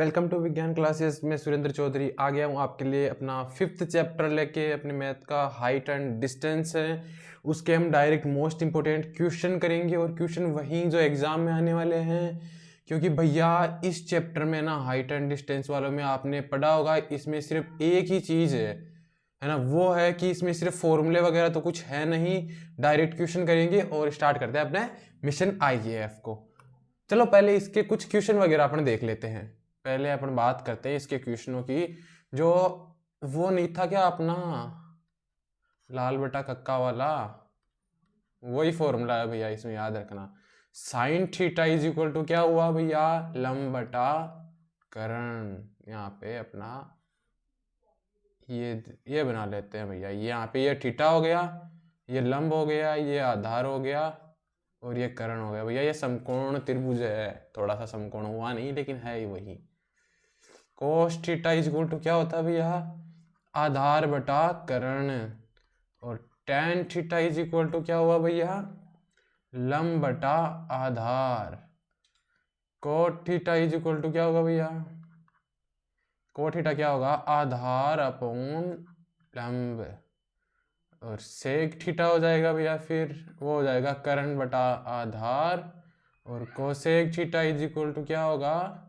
Welcome to विज्ञान classes में सुरेंद्र चौधरी आ गया हूँ आपके लिए अपना 5th चैप्टर लेके। अपने मैथ का हाइट एंड डिस्टेंस है, उसके हम डायरेक्ट मोस्ट इंपॉर्टेंट क्वेश्चन करेंगे और क्वेश्चन वही जो एग्जाम में आने वाले हैं। क्योंकि भैया इस चैप्टर में ना हाइट एंड डिस्टेंस वालों में आपने पढ़ा होगा, इसमें सिर्फ एक ही चीज़ है ना, वो है कि इसमें सिर्फ फॉर्मूले वगैरह तो कुछ है नहीं। डायरेक्ट क्वेश्चन करेंगे और स्टार्ट करते हैं अपने मिशन IAF को। चलो पहले इसके कुछ क्वेश्चन वगैरह अपन देख लेते हैं। पहले अपन बात करते हैं इसके क्वेश्चनों की। जो वो नहीं था क्या अपना लाल बटा कक्का वाला, वही फॉर्मूला है भैया, इसमें याद रखना। Sine theta is equal to क्या हुआ भैया, लंब बटा कर्ण। यहाँ पे अपना ये बना लेते हैं भैया। यहाँ पे ये थीटा हो गया, ये लंब हो गया, ये आधार हो गया और ये कर्ण हो गया। भैया ये समकोण त्रिभुज है, थोड़ा सा समकोण हुआ नहीं लेकिन है ही वही। Cos theta is equal to क्या होता है भैया, आधार बटा कर्ण। और tan theta is equal to क्या हुआ भैया, लंब बटा आधार। Cot theta is equal to क्या होगा भैया, कोट थीटा क्या होगा, आधार अपॉन लंब। और सेक थीटा हो जाएगा भैया, फिर वो हो जाएगा कर्ण बटा आधार। और cosec theta is equal to क्या होगा,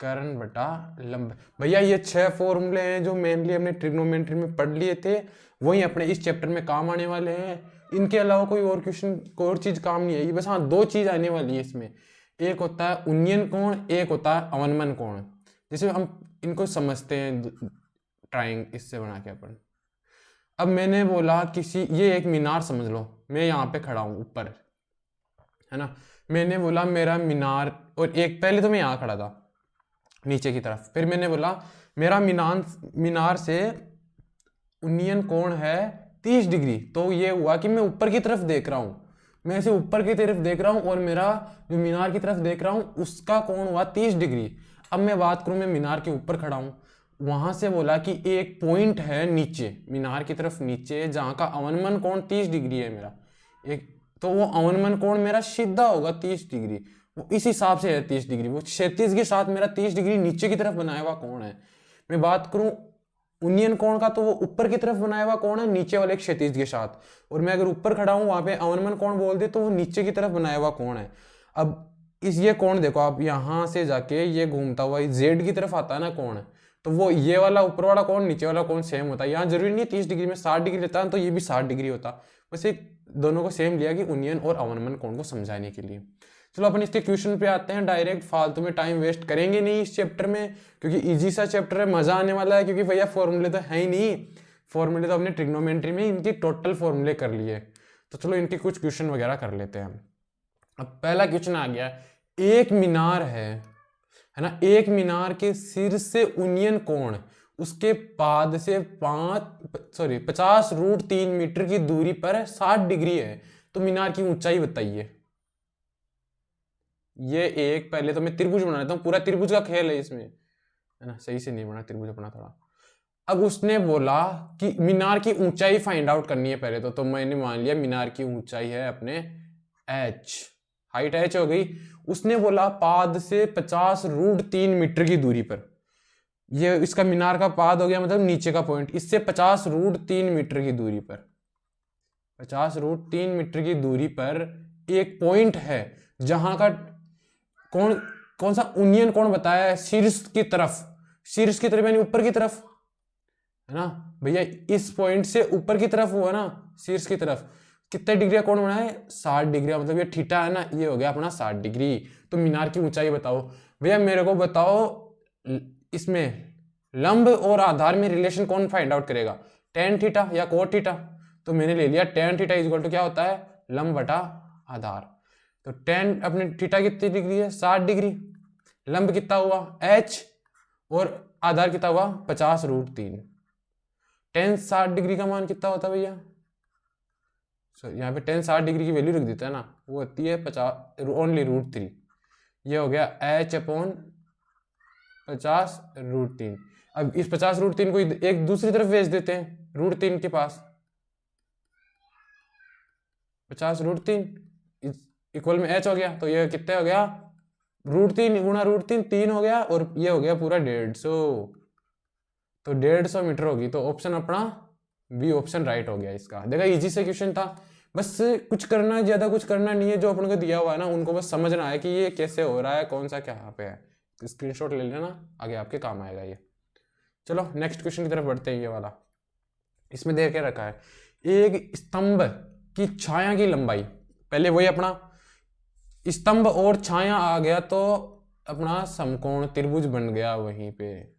कर्ण बटा लंब। भैया ये 6 फॉर्मूले हैं जो मेनली हमने ट्रिग्नोमेट्री में पढ़ लिए थे, वही अपने इस चैप्टर में काम आने वाले हैं। इनके अलावा कोई और क्वेश्चन, कोई और चीज काम नहीं आएगी। बस हाँ 2 चीज आने वाली है इसमें, एक होता है उन्नयन कोण, एक होता है अवनमन कोण। जैसे हम इनको समझते हैं ट्राइंग इससे बना के अपन। अब मैंने बोला किसी, ये एक मीनार समझ लो, मैं यहाँ पे खड़ा हूँ ऊपर, है ना। मैंने बोला मेरा मीनार, और एक पहले तो मैं यहाँ खड़ा था नीचे की तरफ, फिर मैंने बोला मेरा मीनार से उन्नयन कोण है 30 डिग्री। तो ये हुआ कि मैं ऊपर की तरफ देख रहा हूँ, मैं ऐसे ऊपर की तरफ देख रहा हूँ और मेरा जो मीनार की तरफ देख रहा हूँ उसका कोण हुआ 30 डिग्री। अब मैं बात करूँ, मैं मीनार के ऊपर खड़ा हूँ, वहां से बोला कि एक पॉइंट है नीचे मीनार की तरफ नीचे, जहां का अवनमन कोण 30 डिग्री है मेरा एक, तो वो अवनमन कोण मेरा सीधा होगा 30 डिग्री। वो इस हिसाब से है 30 डिग्री, वो क्षैतिज के साथ मेरा 30 डिग्री नीचे की तरफ बनाया हुआ कोण है। मैं बात करूं उन्नयन कोण का, तो वो ऊपर की तरफ बनाया हुआ कोण है नीचे वाले क्षैतिज के साथ। और मैं अगर ऊपर खड़ा हूं वहां पे अवनमन कोण बोल दे तो वो नीचे की तरफ बनाया हुआ कोण है। अब ये कोण देखो आप, यहां से जाके ये घूमता हुआ जेड की तरफ आता है ना कोण, तो वो ये वाला ऊपर वाला कोण नीचे वाला कोण सेम होता है। यहाँ जरूरी नहीं 30 डिग्री में 60 डिग्री लेता है तो ये भी 60 डिग्री होता। बस एक दोनों को सेम लिया कि उन्नयन और अवनमन कोण को समझाने के लिए। चलो अपन इसके क्वेश्चन पे आते हैं डायरेक्ट, फालतू में टाइम वेस्ट करेंगे नहीं इस चैप्टर में, क्योंकि इजी सा चैप्टर है, मजा आने वाला है। क्योंकि भैया फॉर्मूले तो है ही नहीं, फॉर्मूले तो अपने ट्रिग्नोमेट्री में इनकी टोटल फॉर्मूले कर लिए। तो चलो इनके कुछ क्वेश्चन वगैरह कर लेते हैं। अब पहला क्वेश्चन आ गया, एक मीनार है ना, एक मीनार के सिर से उन्नयन कोण उसके पाद से 50√3 मीटर की दूरी पर 60 डिग्री है, तो मीनार की ऊंचाई बताइए। ये एक, पहले तो मैं त्रिभुज बना लेता हूँ, पूरा त्रिभुज का खेल है इसमें, है ना, सही से नहीं बना त्रिभुज अपना थोड़ा। अब उसने बोला कि मीनार की ऊंचाई फाइंड आउट करनी है पहले तो मैंने मान लिया मीनार की ऊंचाई है अपने h, हाइट h हो गई। उसने बोला पाद से 50√3 मीटर की दूरी पर, ये इसका मीनार का पाद हो गया मतलब नीचे का पॉइंट, इससे 50√3 मीटर की दूरी पर, 50√3 मीटर की दूरी पर एक पॉइंट है जहां का कौन सा उन्नयन कोण बताया है, शीर्ष की तरफ, शीर्ष की तरफ यानी ऊपर की तरफ, है ना भैया। इस पॉइंट से ऊपर की तरफ हुआ ना, शीर्ष की तरफ, कितने डिग्री का कोण बना है, 60 डिग्री। मतलब ये थीटा है ना, ये हो गया अपना 60 डिग्री। तो मीनार की ऊंचाई बताओ भैया, मेरे को बताओ इसमें लंब और आधार में रिलेशन कौन फाइंड आउट करेगा, टेन थीटा या कोट थीटा। तो मैंने ले लिया tan theta is equal to क्या होता है, लंब बटा आधार। तो टेन अपने थीटा कितनी डिग्री है, 60 डिग्री, लंब कितना हुआ h, और आधार कितना हुआ 50√3। टेन 60 डिग्री का मान कितना होता है भैया, यहाँ पे टेन 60 डिग्री की वैल्यू रख देता है ना, वो होती है 50 ओनली √3। ये हो गया h अपॉन 50√3। अब इस 50√3 को एक दूसरी तरफ भेज देते हैं √3 के पास, 50√3 इक्वल में h हो गया, तो ये कितना हो गया √3 गुणा √3 3 हो गया, और ये हो गया पूरा 150, तो 150 मीटर होगी। तो ऑप्शन अपना बी ऑप्शन राइट हो गया इसका। देखा इजी से क्वेश्चन था, बस कुछ करना, ज्यादा कुछ करना नहीं है, जो अपन को दिया हुआ है ना उनको बस समझना है कि ये कैसे हो रहा है, कौन सा क्या पे है, स्क्रीनशॉट ले लेना, आगे आपके काम आएगा ये। चलो नेक्स्ट क्वेश्चन की तरफ बढ़ते हैं। ये वाला इसमें देख के रखा है, एक स्तंभ की छाया की लंबाई, पहले वही अपना स्तंभ और छाया आ गया तो अपना समकोण त्रिभुज बन गया वहीं पे,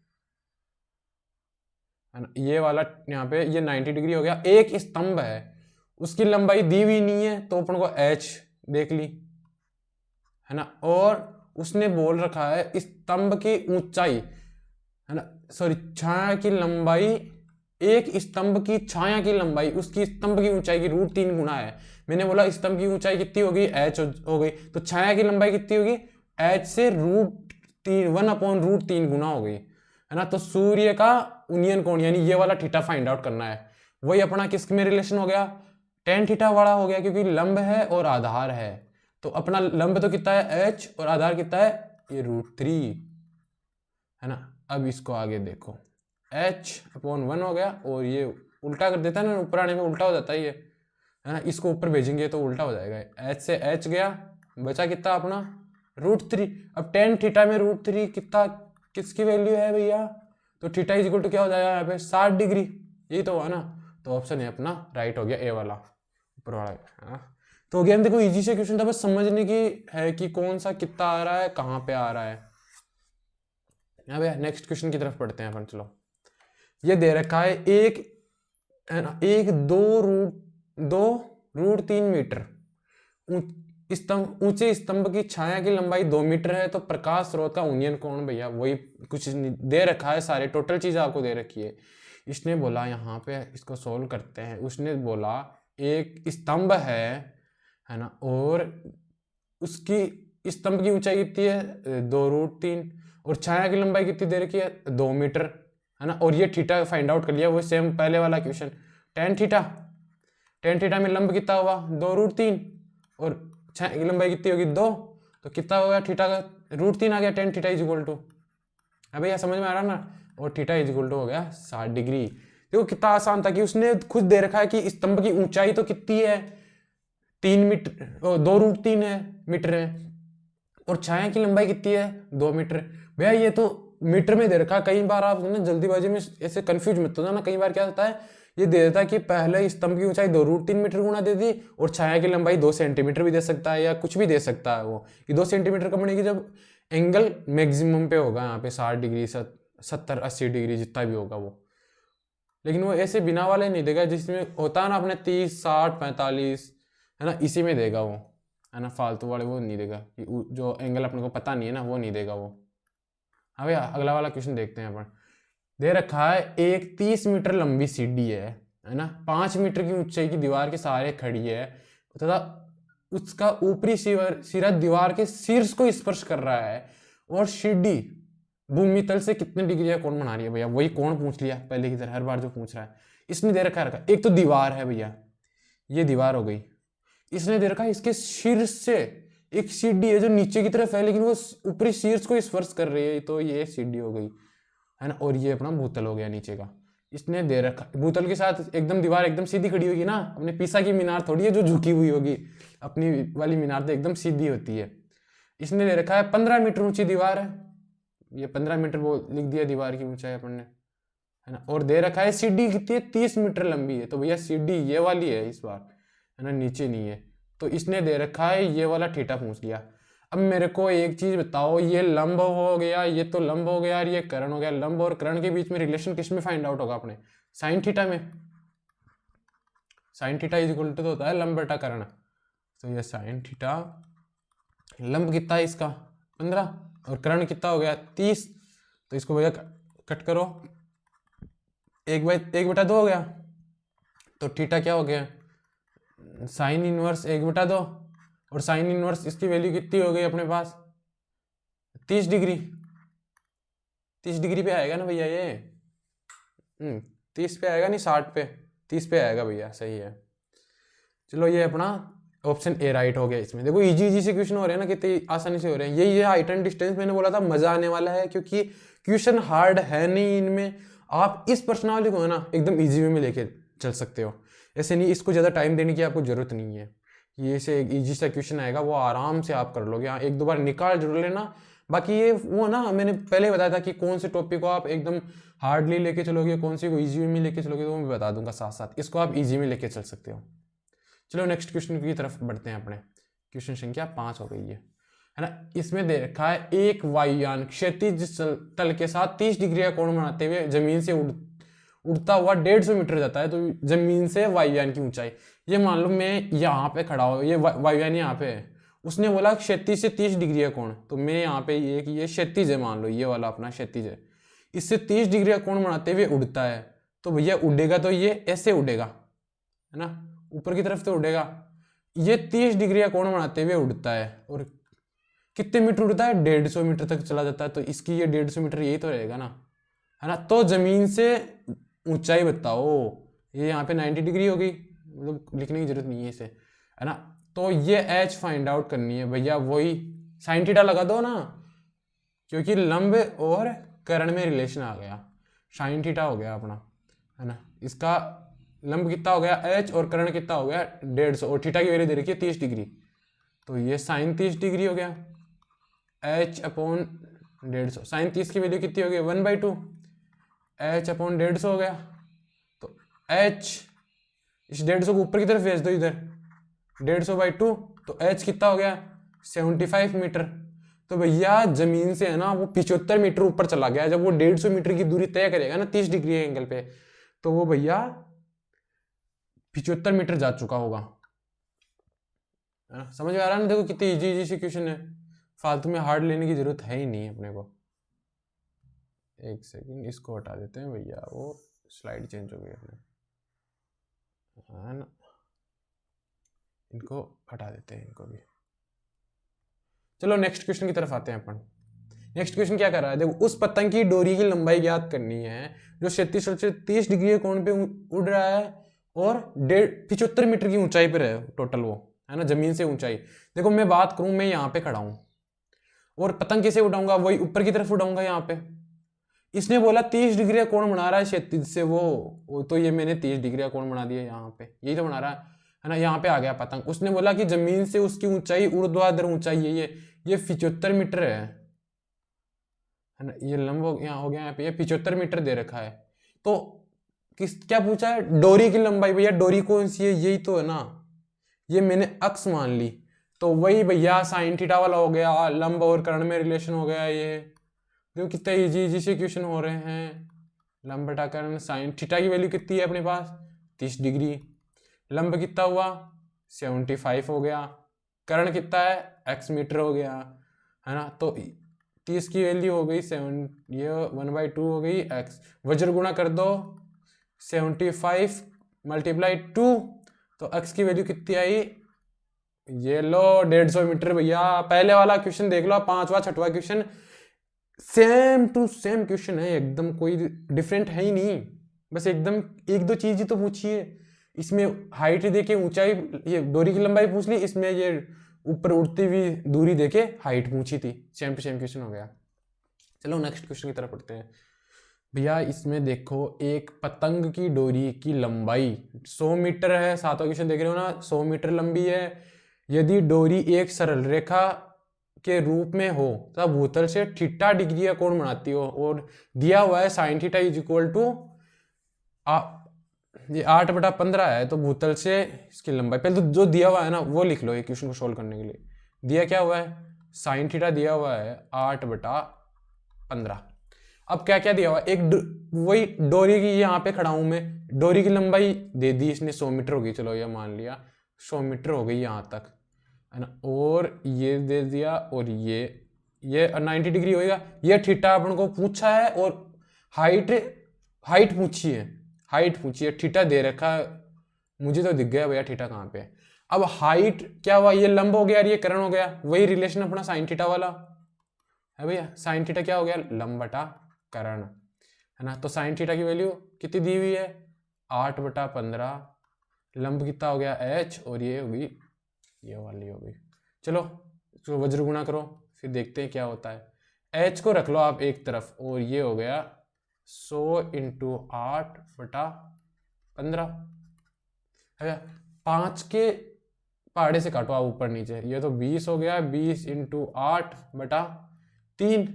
ये वाला यहाँ पे ये 90 डिग्री हो गया। एक स्तंभ है, उसकी लंबाई दी हुई नहीं है तो अपन को h देख ली है ना, और उसने बोल रखा है स्तंभ की ऊंचाई है ना, सॉरी छाया की लंबाई, एक स्तंभ की छाया की लंबाई उसकी स्तंभ की ऊंचाई की √3 गुना है। मैंने बोला स्तंभ की ऊंचाई कितनी होगी, h हो गई, तो छाया की लंबाई कितनी होगी, h से √1/√3 गुना हो गई है ना। तो सूर्य का उन्नयन कोण यानी ये वाला थीटा फाइंड आउट करना है। वही अपना किस में रिलेशन हो गया, tan थीटा वाला हो गया, क्योंकि लंब है और आधार है। तो अपना लंब तो कितना है h, और आधार कितना है ये √3 है ना। अब इसको आगे देखो, h/1 हो गया, और ये उल्टा कर देता है ना, ऊपर आने में उल्टा हो जाता है ये है ना, इसको ऊपर भेजेंगे तो उल्टा हो जाएगा। h से h गया, बचा कितना अपना √3। अब tan थीटा में √3 कितना, किसकी वैल्यू है भैया, तो थीटा इज इक्वल टू क्या हो जाएगा यहाँ पे 60 डिग्री, यही तो हुआ ना। तो ऑप्शन है अपना राइट हो गया, ए वाला ऊपर वाला। तो अगेन देखो इजी से क्वेश्चन था, बस समझने की है कि कौन सा कितना आ रहा है, कहाँ पे आ रहा है। अब नेक्स्ट क्वेश्चन की तरफ पढ़ते हैं अपन। चलो ये दे रखा है एक है ना, एक 2√3 मीटर स्तंभ, ऊंचे स्तंभ की छाया की लंबाई 2 मीटर है, तो प्रकाश स्रोत का उन्नयन कोण भैया वही कुछ दे रखा है, सारे टोटल चीज आपको दे रखी है। इसने बोला यहाँ पे इसको सोल्व करते हैं, उसने बोला एक स्तंभ है ना, और उसकी स्तंभ की ऊंचाई कितनी है 2√3, और छाया की लंबाई कितनी दे रखी है 2 मीटर है ना, और ये थीटा फाइंड आउट कर लिया, वो सेम पहले वाला क्वेश्चन। tan थीटा में लंब कितना हुआ 2√3, और छाया की लंबाई कितनी होगी 2, तो कितना हो गया थीटा का √3 आ गया, tan theta is equal to, अब भैया समझ में आ रहा ना, और थीटा इज इक्वल टू हो गया 60 डिग्री। देखो कितना आसान था कि उसने खुद दे रखा है कि स्तंभ की ऊंचाई तो कितनी है 3 मीटर, 2√3 है मीटर है, और छाया की लंबाई कितनी है 2 मीटर। भैया ये तो मीटर में दे रखा, कई बार आप ना जल्दीबाजी में ऐसे कंफ्यूज मत हो जाना, कई बार क्या होता है ये दे देता है कि पहले स्तंभ की ऊंचाई 2√3 मीटर गुना दे दी, और छाया की लंबाई 2 सेंटीमीटर भी दे सकता है, या कुछ भी दे सकता है। वो ये 2 सेंटीमीटर कब बनेगी, जब एंगल मैक्सिमम पे होगा यहाँ पे 60 डिग्री 70-80 डिग्री जितना भी होगा वो। लेकिन वो ऐसे बिना वाले नहीं देगा, जिसमें होता है ना अपने 30 60 45 है ना, इसी में देगा वो है ना, फालतू वाले वो नहीं देगा, कि जो एंगल अपने को पता नहीं है ना वो नहीं देगा वो। हाँ भैया अगला वाला क्वेश्चन देखते हैं अपन। दे रखा है एक 30 मीटर लंबी सीढ़ी है ना, 5 मीटर की ऊंचाई की दीवार के सहारे खड़ी है, तथा उसका ऊपरी सिरा दीवार के शीर्ष को स्पर्श कर रहा है, और सीढ़ी भूमि तल से कितने डिग्री का कोण बना रही है। भैया वही कोण पूछ लिया पहले की तरह, हर बार जो पूछ रहा है। इसने दे रखा एक तो दीवार है भैया, ये दीवार हो गई, इसने दे रखा है इसके शीर्ष से एक सीढ़ी है जो नीचे की तरफ है, लेकिन वो ऊपरी शीर्ष को स्पर्श कर रही है, तो ये सीढ़ी हो गई है ना, और ये अपना भूतल हो गया नीचे का। इसने दे रखा भूतल के साथ एकदम दीवार एकदम सीधी खड़ी होगी ना, अपने पिसा की मीनार थोड़ी है जो झुकी हुई होगी, अपनी वाली मीनार तो एकदम सीधी होती है। इसने दे रखा है 15 मीटर ऊंची दीवार है, ये 15 मीटर वो लिख दिया दीवार की ऊंचाई अपन ने है ना, और दे रखा है सीढ़ी कितनी है 30 मीटर लंबी है, तो भैया सीढ़ी ये वाली है इस बार है ना, नीचे नहीं है। तो इसने दे रखा है ये वाला थीटा पूछ लिया। अब मेरे को एक चीज बताओ, ये लंब हो गया, ये तो लंब हो गया, और ये कर्ण हो गया। लंब और कर्ण के बीच में रिलेशन किस में फाइंड आउट होगा अपने, साइन थीटा में। Sine theta is equal to तो होता है लंब बटा कर्ण, तो ये साइन थीटा, लंब कितना है इसका 15, और कर्ण कितना हो गया 30, तो इसको भैया कट करो, 1/2 हो गया, तो थीटा क्या हो गया साइन इनवर्स 1/2, और साइन इनवर्स इसकी वैल्यू कितनी हो गई अपने पास 30 डिग्री। 30 डिग्री पे आएगा ना भैया ये, 30 पे आएगा नहीं 60 पे, 30 पे आएगा भैया, सही है। चलो ये अपना ऑप्शन ए राइट हो गया। इसमें देखो इजी इजी से क्वेश्चन हो रहे हैं ना, कितने आसानी से हो रहे हैं। ये हाइट एंड डिस्टेंस मैंने बोला था मजा आने वाला है, क्योंकि क्वेश्चन हार्ड है नहीं इनमें। आप इस प्रश्नावली को है ना एकदम इजी वे में लेके चल सकते हो। ऐसे नहीं, इसको ज़्यादा टाइम देने की आपको जरूरत नहीं है। ये से इजी सा क्वेश्चन आएगा, वो आराम से आप कर लोगे। हाँ, एक दो बार निकाल जरूर लेना। बाकी ये वो ना मैंने पहले बताया था कि कौन से टॉपिक को आप एकदम हार्डली लेके चलोगे, कौन सी को इजी में लेके चलोगे, तो मैं बता दूंगा साथ साथ। इसको आप इजी में लेके चल सकते हो। चलो नेक्स्ट क्वेश्चन की तरफ बढ़ते हैं अपने। क्वेश्चन संख्या 5 हो गई है ना। इसमें दे रखा है एक वायुयान क्षैतिज तल के साथ 30 डिग्री का कोण बनाते हुए जमीन से उड़ता हुआ 150 मीटर जाता है। तो जमीन से वायुयान की ऊंचाई, ये मान लो मैं यहाँ पे खड़ा हूँ, ये वायुयान यहाँ पे है। उसने बोला क्षैतिज से 30 डिग्री का कोण, तो मैं यहाँ पे ये क्षैतिज है, मान लो ये वाला अपना क्षैतिज है। इससे 30 डिग्री का कोण बनाते हुए उड़ता है। तो भैया उड़ेगा तो ये ऐसे उड़ेगा, है ना, ऊपर की तरफ तो उड़ेगा। ये 30 डिग्री का कोण बनाते हुए उड़ता है, और कितने मीटर उड़ता है? 150 मीटर तक चला जाता है। तो इसकी ये 150 मीटर यही तो रहेगा ना, है ना। तो जमीन से ऊंचाई बताओ। ये यहाँ पे 90 डिग्री होगी, मतलब लिखने की जरूरत नहीं है इसे, है ना। तो ये एच फाइंड आउट करनी है भैया, वही साइन थीटा लगा दो ना, क्योंकि लंब और कर्ण में रिलेशन आ गया। साइन थीटा हो गया अपना, है ना। इसका लंब कितना हो गया एच, और कर्ण कितना हो गया 150, और थीटा की वैल्यू दे रखी है 30 डिग्री। तो ये साइन 30 डिग्री हो गया, एच अपॉन 150। साइन 30 की वैल्यू कितनी हो गई 1/2, एच अपॉन 150 हो गया। तो एच, इस 150 को ऊपर की तरफ भेज दो इधर, 150/2, तो एच कितना हो गया 75 मीटर। तो भैया जमीन से है ना वो 75 मीटर ऊपर चला गया। जब वो 150 मीटर की दूरी तय करेगा ना 30 डिग्री एंगल पे, तो वो भैया 75 मीटर जा चुका होगा। समझ में आ रहा है ना? देखो कितनी इजी इजी सी क्वेश्चन है, फालतू में हार्ड लेने की जरूरत है ही नहीं है अपने को। एक सेकंड, इसको हटा देते हैं भैया, वो स्लाइड चेंज हो गई अपने, है ना। इनको हटा देते हैं, इनको भी। चलो नेक्स्ट क्वेश्चन की तरफ आते हैं अपन। नेक्स्ट क्वेश्चन क्या कर रहा है, देखो उस पतंग की डोरी की लंबाई ज्ञात करनी है जो 37 से 30 डिग्री के कोण पे उड़ रहा है, और 75 मीटर की ऊंचाई पर है टोटल, वो है ना जमीन से ऊंचाई। देखो मैं बात करूं, मैं यहाँ पे खड़ा हूं, और पतंग कैसे उड़ाऊंगा, वही ऊपर की तरफ उड़ाऊंगा यहाँ पे। इसने बोला 30 डिग्री का कोण बना रहा है क्षैतिज से वो, तो ये मैंने 30 डिग्री का कोण बना दिया यहाँ पे, यही तो बना रहा है ना। यहाँ पे आ गया पतंग। उसने बोला कि जमीन से उसकी ऊंचाई ऊर्ध्वाधर ऊंचाई है ये 75 मीटर है ना। ये लंब यहाँ हो गया, यहाँ पे ये 75 मीटर दे रखा है। तो क्या पूछा है, डोरी की लंबाई। भैया डोरी कौन सी है, यही तो है ना, ये मैंने अक्स मान ली। तो वही भैया साइन थीटा वाला हो गया, लंब और कर्ण में रिलेशन हो गया। ये देखो कितने इजी इजी से क्वेश्चन हो रहे हैं। लंब बटा कर्ण, साइन थीटा की वैल्यू कितनी है अपने पास 30 डिग्री, लंब कितना हुआ 75 हो गया, कर्ण कितना है x मीटर हो गया, है ना। तो 30 की वैल्यू हो गई 7, ये 1/2 हो गई x, वज्र गुणा कर दो 75 मल्टीप्लाई 2, तो x की वैल्यू कितनी आई, ये लो 150 मीटर। भैया पहले वाला क्वेश्चन देख लो, 5वां 6वां question same to same question है एकदम, कोई डिफरेंट है ही नहीं। बस एकदम एक दो चीज ही तो पूछिए। इसमें हाइट देके ऊंचाई, ये डोरी की लंबाई पूछ ली, इसमें ये ऊपर उड़ती हुई दूरी देके हाइट पूछी थी। सेम टू सेम क्वेश्चन हो गया। चलो नेक्स्ट क्वेश्चन की तरफ पढ़ते हैं। भैया इसमें देखो एक पतंग की डोरी की लंबाई 100 मीटर है, 7वां क्वेश्चन देख रहे हो ना, 100 मीटर लंबी है। यदि डोरी एक सरल रेखा के रूप में हो तब भूतल से थीटा डिग्री का कोण बनाती हो, और दिया हुआ है sine theta is equal to ये 8/15 है। तो भूतल से इसकी लंबाई, पहले तो जो दिया हुआ है ना वो लिख लो, ये क्वेश्चन को सोल्व करने के लिए। दिया क्या हुआ है, साइन थीटा दिया हुआ है 8/15। अब क्या क्या दिया हुआ है, एक वही डोरी की, यहाँ पे खड़ा हूं मैं, डोरी की लंबाई दे दी इसने 100 मीटर होगी, चलो ये मान लिया 100 मीटर हो गई यहाँ तक, है ना। और ये दे दिया, और ये 90 डिग्री होएगा। ये थीटा अपन को पूछा है, और हाइट पूछी है, थीटा दे रखा है, मुझे तो दिख गया भैया थीटा कहाँ पे है। अब हाइट क्या हुआ, ये लंब हो गया और ये कर्ण हो गया, वही रिलेशन अपना साइन थीटा वाला है भैया। साइन थीटा क्या हो गया, लंब बटा कर्ण, है ना। तो साइन थीटा की वैल्यू कितनी दी हुई है 8/15, लंब कितना हो गया h, और ये होगी ये वाली हो गई। चलो इसको वज्र गुणा करो, फिर देखते हैं क्या होता है। एच को रख लो आप एक तरफ, और ये हो गया 100 × 8/15 है। 5 के पहाड़े से काटो आप ऊपर नीचे, ये तो 20 हो गया, 20 × 8/3,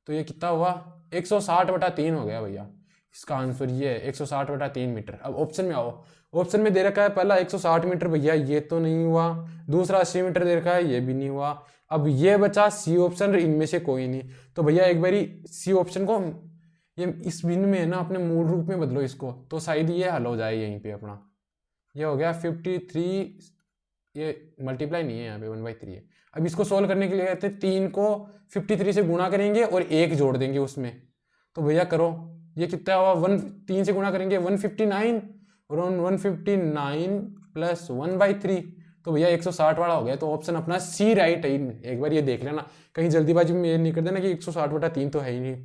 तो ये कितना हुआ 160/3 हो गया भैया। इसका आंसर ये है 160/3 मीटर। अब ऑप्शन में आओ, ऑप्शन में दे रखा है पहला 160 मीटर भैया, ये तो नहीं हुआ। दूसरा 80 मीटर दे रखा है, ये भी नहीं हुआ। अब ये बचा सी ऑप्शन, इनमें से कोई नहीं। तो भैया एक बारी सी ऑप्शन को ये इस बिन में है ना अपने मूल रूप में बदलो इसको, तो शायद ये हल हो जाए यहीं पे अपना। ये हो गया 53, ये मल्टीप्लाई नहीं है यहाँ पे 1/3 है। अब इसको सोल्व करने के लिए कहते हैं 3 को 53 से गुणा करेंगे और 1 जोड़ देंगे उसमें। तो भैया करो, ये कितना हुआ 3 से गुणा करेंगे 159, और 159 + 1/3, तो भैया 160 वाला हो गया। तो ऑप्शन अपना सी राइट है। एक बार ये देख लेना, कहीं जल्दीबाजी में ये नहीं कर देना कि 160/3 तो है ही नहीं,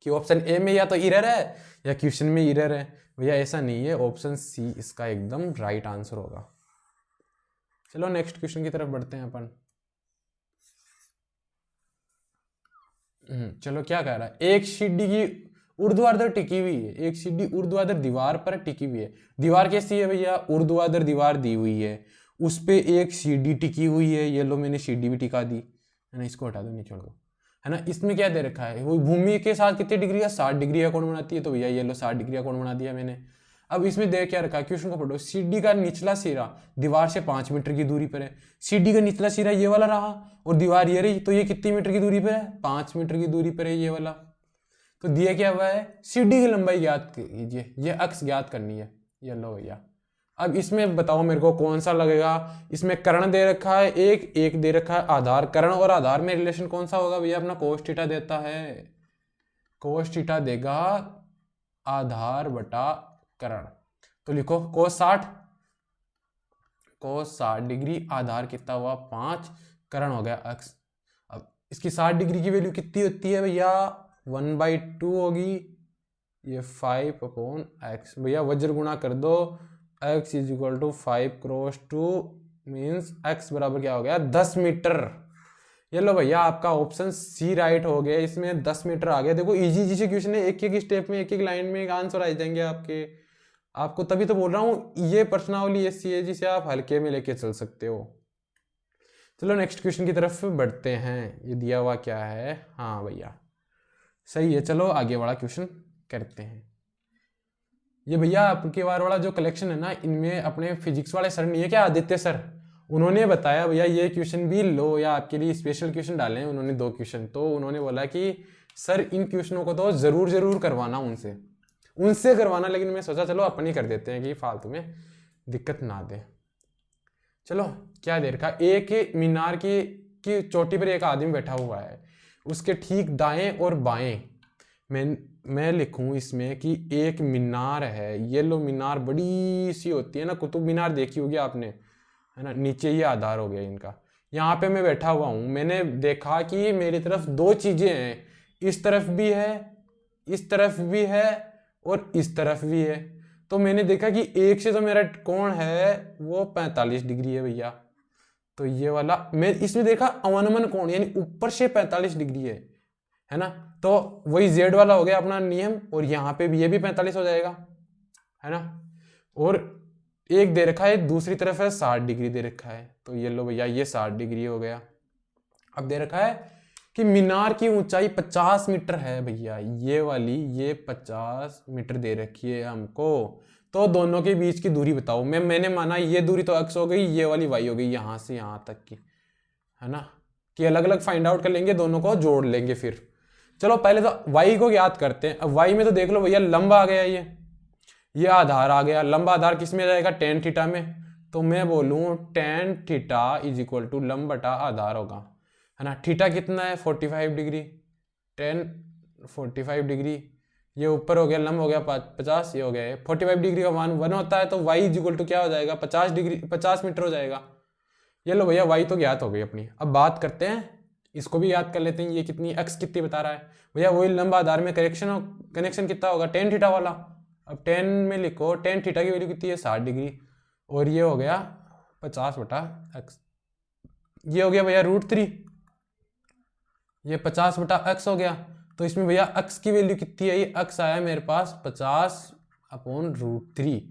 कि ऑप्शन ए में या तो इरर है या क्वेश्चन में इरर है। भैया ऐसा नहीं है, ऑप्शन सी इसका एकदम राइट आंसर होगा। चलो नेक्स्ट क्वेश्चन की तरफ बढ़ते हैं अपन। चलो क्या कह रहा है, एक सीढ़ी की ऊर्ध्वाधर टिकी हुई है, एक सीढ़ी ऊर्ध्वाधर दीवार पर टिकी हुई है। दीवार कैसी है भैया, ऊर्ध्वाधर दीवार दी हुई है, उस पे एक सीढ़ी टिकी हुई है। ये लो मैंने सीढ़ी भी टिका दी है ना, इसको हटा दो, नहीं छोड़ दो, है ना। इसमें क्या दे रखा है, वो भूमि के साथ कितनी डिग्री है, 60 डिग्री का कोण बनाती है। तो भैया ये लो 60 डिग्री का कोण बना दिया मैंने। अब इसमें देख क्या रखा है, क्वेश्चन को पढ़ो। सीढ़ी का निचला सिरा दीवार से 5 मीटर की दूरी पर है। सीढ़ी का निचला सिरा ये वाला रहा और दीवार ये रही, तो ये कितनी मीटर की दूरी पर है, 5 मीटर की दूरी पर है ये वाला। तो दिया क्या हुआ है, सीढ़ी की लंबाई ज्ञात कीजिए, ये अक्ष ज्ञात करनी है। ये लो भैया, अब इसमें बताओ मेरे को कौन सा लगेगा। इसमें कर्ण दे रखा है, एक दे रखा है आधार। कर्ण और आधार में रिलेशन कौन सा होगा भैया, अपना कोस थीटा देता है। कोस थीटा देगा आधार बटा कर्ण। तो लिखो कोस 60 डिग्री, आधार कितना हुआ 5, कर्ण हो गया अक्ष। अब इसकी 60 डिग्री की वैल्यू कितनी होती है भैया, 1/2 होगी, ये 5/x। भैया वज्र गुणा कर दो, x = 5 × 2 मीन्स x बराबर क्या हो गया 10 मीटर। ये लो भैया आपका ऑप्शन सी राइट हो गया, इसमें 10 मीटर आ गया। देखो इजी से क्वेश्चन है, एक एक स्टेप में, एक एक लाइन में आंसर आ जाएंगे आपको तभी तो बोल रहा हूँ ये प्रश्नावली ऐसी है जिसे आप हल्के में लेके चल सकते हो। चलो नेक्स्ट क्वेश्चन की तरफ बढ़ते हैं। ये दिया हुआ क्या है, हाँ भैया सही है। चलो आगे वाला क्वेश्चन करते हैं। ये भैया आपके बार वाला जो कलेक्शन है ना, इनमें अपने फिजिक्स वाले सर नहीं है क्या, आदित्य सर, उन्होंने बताया भैया ये क्वेश्चन भी लो, या आपके लिए स्पेशल क्वेश्चन डाले हैं उन्होंने 2 क्वेश्चन। तो उन्होंने बोला कि सर इन क्वेश्चनों को तो जरूर करवाना उनसे करवाना, लेकिन मैं सोचा चलो अपन ही कर देते हैं कि फालतू में दिक्कत ना दे। चलो क्या दे रखा, एक मीनार की चोटी पर एक आदमी बैठा हुआ है, उसके ठीक दाएं और बाएं मैं लिखूं इसमें कि एक मीनार है। ये लो मीनार बड़ी सी होती है ना, कुतुब मीनार देखी होगी आपने, है ना। नीचे ये आधार हो गया इनका, यहाँ पे मैं बैठा हुआ हूँ। मैंने देखा कि मेरी तरफ 2 चीजें हैं, इस तरफ भी है, इस तरफ भी है और इस तरफ भी है। तो मैंने देखा कि एक से तो मेरा कोण है वो 45 डिग्री है भैया। तो ये वाला मैं इसमें देखा अवनमन कोण, यानी ऊपर से 45 डिग्री है ना। तो वही z वाला हो गया अपना नियम, और यहाँ पे भी ये भी 45 हो जाएगा, है ना। और एक दे रखा है दूसरी तरफ है 60 डिग्री दे रखा है। तो ये लो भैया ये 60 डिग्री हो गया। अब दे रखा है कि मीनार की ऊंचाई 50 मीटर है भैया, ये वाली ये 50 मीटर दे रखी है हमको। तो दोनों के बीच की दूरी बताओ। मैंने माना ये दूरी तो x हो गई, ये वाली y हो गई, यहाँ से यहाँ तक की, है ना, कि अलग अलग फाइंड आउट कर लेंगे, दोनों को जोड़ लेंगे फिर। चलो पहले तो y को याद करते हैं। अब y में तो देख लो भैया लंबा आ गया, ये आधार आ गया। लंबा आधार किस में जाएगा, tan थीटा में। तो मैं बोलूँ tan थीटा = लंब बटा आधार होगा, है ना। थीटा कितना है 45 डिग्री, tan 45 डिग्री, ये ऊपर हो गया, लंब हो गया 50, ये हो गया 45 डिग्री का मान 1 होता है। तो y = क्या हो जाएगा 50 डिग्री, 50 मीटर हो जाएगा। ये लो भैया y तो ज्ञात हो गई अपनी। अब बात करते हैं, इसको भी याद कर लेते हैं, ये कितनी x कितनी बता रहा है भैया। वही लंबा आधार में कनेक्शन कितना होगा tan थीटा वाला। अब tan में लिखो, tan थीटा की वैल्यू कितनी है 60 डिग्री, और ये हो गया 50/x, ये हो गया भैया √3, ये 50/x हो गया। तो इसमें भैया x की वैल्यू कितनी है, ये x आया मेरे पास 50/√3।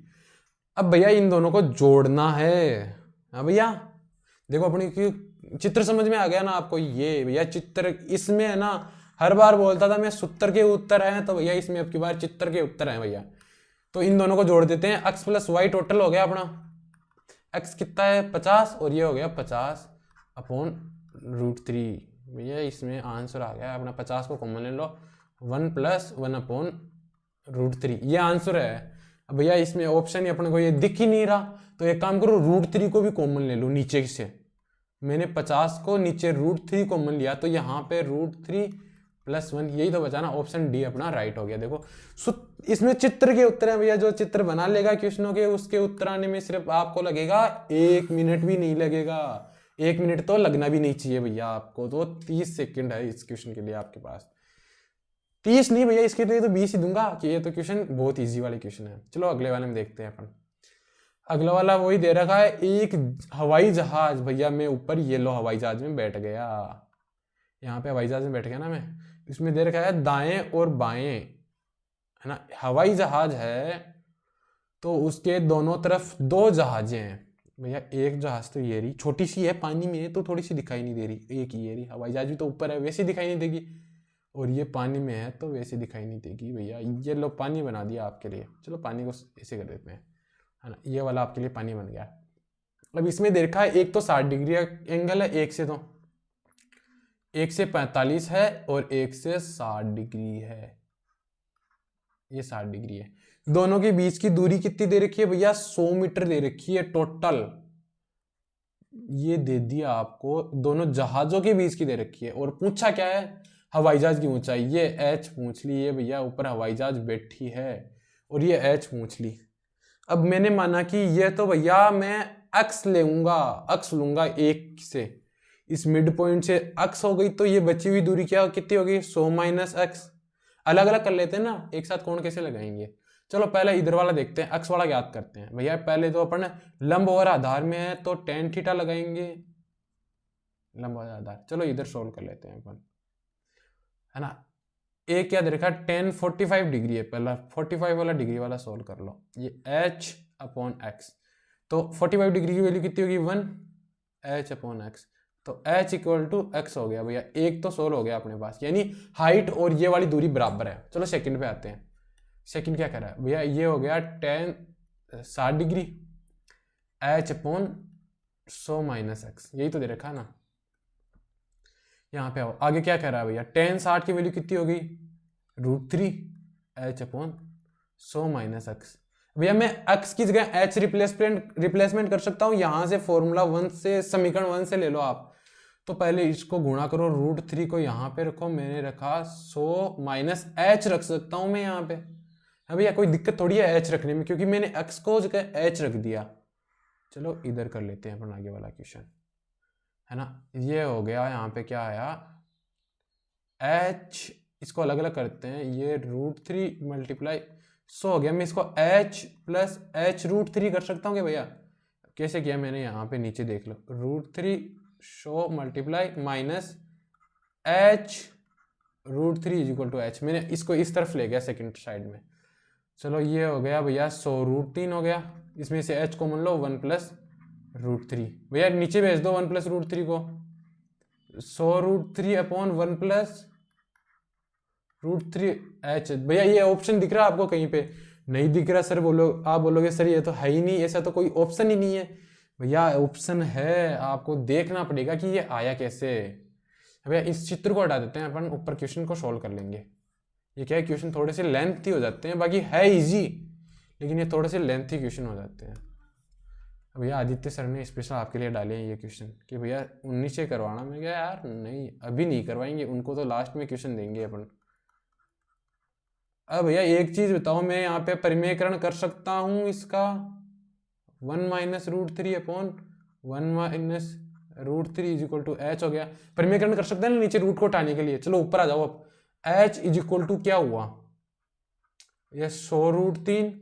अब भैया इन दोनों को जोड़ना है। हाँ भैया देखो अपनी चित्र समझ में आ गया ना आपको। ये भैया चित्र इसमें है ना, हर बार बोलता था मैं सूत्र के उत्तर हैं, तो भैया इसमें अब की बार चित्र के उत्तर हैं भैया। तो इन दोनों को जोड़ देते हैं, x + y टोटल हो गया अपना, x कितना है 50 और ये हो गया 50/√3। भैया इसमें आंसर आ गया अपना, 50 को कॉमन ले लो, 1 + 1/√3 ये आंसर है। अब भैया इसमें ऑप्शन ही अपने को ये दिख ही नहीं रहा, तो एक काम करो √3 को भी कॉमन ले लो नीचे से। मैंने 50 को नीचे √3 कॉमन लिया, तो यहाँ पे √3 + 1 यही तो बचा ना, ऑप्शन डी अपना राइट हो गया। देखो इसमें चित्र के उत्तर हैं भैया, जो चित्र बना लेगा क्वेश्चनों के उसके उत्तर आने में सिर्फ आपको लगेगा 1 मिनट भी नहीं लगेगा। 1 मिनट तो लगना भी नहीं चाहिए भैया आपको, तो 30 सेकंड है इस क्वेश्चन के लिए आपके पास। 30 नहीं भैया, इसके लिए तो 20 ही दूंगा कि ये तो क्वेश्चन बहुत ईजी वाले क्वेश्चन है। चलो अगले वाले में देखते हैं अपन। अगला वाला वही दे रखा है, एक हवाई जहाज, भैया मैं ऊपर येलो हवाई जहाज में बैठ गया, यहाँ पे हवाई जहाज में बैठ गया ना मैं। इसमें दे रखा है दाएं और बाएं, है ना, हवाई जहाज है तो उसके दोनों तरफ 2 जहाजें हैं। भैया एक जहाज तो ये रही, छोटी सी है, पानी में है तो थोड़ी सी दिखाई नहीं दे रही, एक ही ये रही। हवाई जहाज भी तो ऊपर है वैसे दिखाई नहीं देगी, और ये पानी में है तो वैसे दिखाई नहीं देगी। भैया ये लो पानी बना दिया आपके लिए, चलो पानी को ऐसे कर देते हैं, है ना, ये वाला आपके लिए पानी बन गया। अब इसमें देखा है एक तो 60 डिग्री एंगल है, एक से 45 है और एक से 60 डिग्री है, ये 60 डिग्री है। दोनों के बीच की दूरी कितनी दे रखी है भैया, 100 मीटर दे रखी है टोटल। ये दे दिया आपको, दोनों जहाजों के बीच की दे रखी है, और पूछा क्या है, हवाई जहाज की ऊंचाई, ये h पूछ ली है भैया, ऊपर हवाई जहाज बैठी है और ये h पूछ ली। अब मैंने माना कि ये तो भैया मैं x लूंगा एक से, इस मिड पॉइंट से x हो गई, तो ये बची हुई दूरी क्या कितनी होगी, 100 - x। अलग अलग कर लेते हैं ना, एक साथ कौन कैसे लगाएंगे। चलो पहले इधर वाला देखते हैं, x वाला याद करते हैं भैया। पहले तो अपन लंब और आधार में है तो tan थीटा लगाएंगे, लंब और आधार। चलो इधर सोल्व कर लेते हैं अपन, है ना। एक क्या दे रखा है, tan 45 डिग्री है, पहला 45 वाला डिग्री वाला सोल्व कर लो, ये h/x। तो 45 डिग्री की वैल्यू कितनी होगी, 1 h/x, तो h = x हो गया भैया। एक तो सोल्व हो गया अपने पास, यानी हाइट और ये वाली दूरी बराबर है। चलो सेकंड पे आते हैं। सेकंड क्या करा है भैया, ये हो गया tan 60 डिग्री h/100 - x, यही तो दे रखा है ना। यहाँ पे आओ, आगे क्या कह रहा है भैया, tan 60 की वैल्यू कितनी होगी, √3 h/100 - x। भैया मैं x की जगह h रिप्लेसमेंट कर सकता हूँ, यहाँ से फॉर्मूला 1 से, समीकरण 1 से ले लो आप। तो पहले इसको गुणा करो, √3 को यहाँ पे रखो, मैंने रखा 100 - h रख सकता हूँ मैं यहाँ पे। हाँ भैया कोई दिक्कत थोड़ी है h रखने में, क्योंकि मैंने x को जगह h रख दिया। चलो इधर कर लेते हैं अपन आगे वाला क्वेश्चन, है ना। ये हो गया, यहाँ पे क्या आया, h, इसको अलग अलग करते हैं, ये √3 × 100 हो गया। मैं इसको h + h√3 कर सकता हूँ क्या भैया, कैसे किया मैंने, यहाँ पे नीचे देख लो, √3 100 - h√3 = h। मैंने इसको इस तरफ ले गया सेकंड साइड में। चलो ये हो गया भैया 100√3 हो गया, इसमें से h को मान लो 1 + √3। भैया नीचे भेज दो 1 + √3 को, 100√3/1 + √3h। भैया ये ऑप्शन दिख रहा है आपको कहीं पे, नहीं दिख रहा सर, आप बोलोगे सर ये तो है ही नहीं, ऐसा तो कोई ऑप्शन ही नहीं है। भैया ऑप्शन है, आपको देखना पड़ेगा कि ये आया कैसे। भैया इस चित्र को हटा देते हैं अपन, ऊपर क्वेश्चन को सॉल्व कर लेंगे। ये क्या है, क्वेश्चन थोड़े से लेंथी हो जाते हैं, बाकी है इजी, लेकिन ये थोड़े से लेंथी क्वेश्चन हो जाते हैं। भैया आदित्य सर ने स्पेशल आपके लिए डाले हैं ये क्वेश्चन कि भैया 19 से करवाना। मैं क्या यार नहीं, अभी नहीं करवाएंगे, उनको तो लास्ट में क्वेश्चन देंगे अपन। अब भैया एक चीज बताओ, मैं यहाँ पे परिमेयकरण कर सकता हूँ इसका, 1 - √3/1 - √3 = h हो गया। परिमेयकरण कर सकते हैं ना नीचे रूट को हटाने के लिए। चलो ऊपर आ जाओ अब, h = क्या हुआ, ये 100√3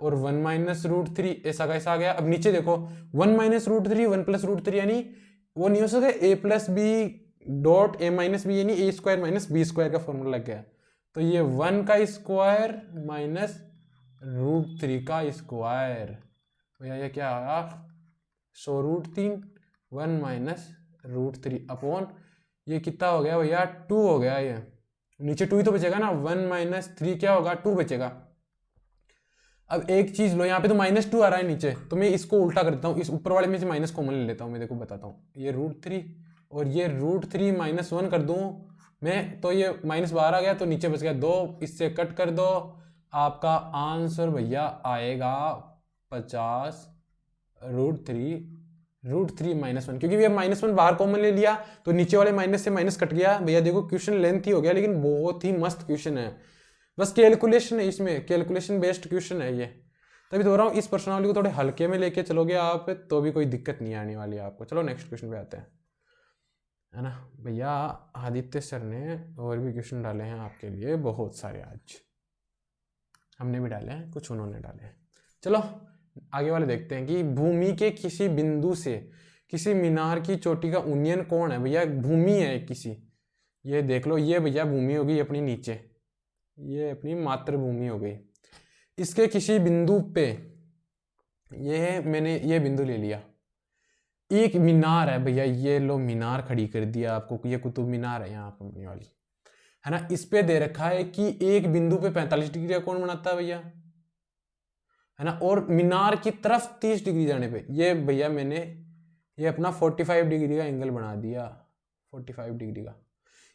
और 1 माइनस रूट थ्री, ऐसा कैसा आ गया। अब नीचे देखो 1 minus root three 1 plus root three, यानी वो नहीं हो सकता A plus B dot A minus B, यानी A square minus B square का फॉर्मूला लग गया। तो ये 1 का स्क्वायर माइनस रूट थ्री का स्क्वायर, भैया ये क्या आया 100√3, 1 माइनस रूट थ्री अपॉन ये कितना हो गया भैया 2 हो गया। ये नीचे 2 ही तो बचेगा ना, 1 माइनस थ्री क्या होगा 2 बचेगा। अब एक चीज लो, यहाँ पे तो -2 आ रहा है नीचे, तो मैं इसको उल्टा कर देता हूँ, इस ऊपर वाले में से माइनस कॉमन ले लेता हूँ मैं, देखो बताता हूँ। ये √3 और ये √3 -1 कर दूँ मैं, तो ये माइनस बाहर आ गया, तो नीचे बच गया 2, इससे कट कर दो, आपका आंसर भैया आएगा 50 √3 -1, क्योंकि भैया -1 बाहर कॉमन ले लिया तो नीचे वाले माइनस से माइनस कट गया। भैया देखो क्वेश्चन लेंथ ही हो गया, लेकिन बहुत ही मस्त क्वेश्चन है, बस कैलकुलेशन है इसमें, कैलकुलेशन बेस्ड क्वेश्चन है ये। तभी तो रहा हूँ इस प्रश्नावली को थोड़े हल्के में लेके चलोगे आप तो भी कोई दिक्कत नहीं आने वाली है आपको। चलो नेक्स्ट क्वेश्चन पे आते हैं, है ना भैया। आदित्य सर ने और भी क्वेश्चन डाले हैं आपके लिए बहुत सारे, आज हमने भी डाले हैं, कुछ उन्होंने डाले हैं। चलो आगे वाले देखते हैं कि भूमि के किसी बिंदु से किसी मीनार की चोटी का उन्नयन कोण है। भैया भूमि है किसी, ये देख लो, ये भैया भूमि होगी अपनी नीचे, ये अपनी मातृभूमि हो गई। इसके किसी बिंदु पे, ये मैंने ये बिंदु ले लिया, एक मीनार है भैया, ये लो मीनार खड़ी कर दिया आपको, ये कुतुब मीनार है यहाँ कंपनी वाली, है ना। इस पे दे रखा है कि एक बिंदु पे 45 डिग्री का कोण बनाता है भैया, है ना, और मीनार की तरफ 30 डिग्री जाने पे ये भैया मैंने ये अपना 45 डिग्री का एंगल बना दिया, 45 डिग्री का।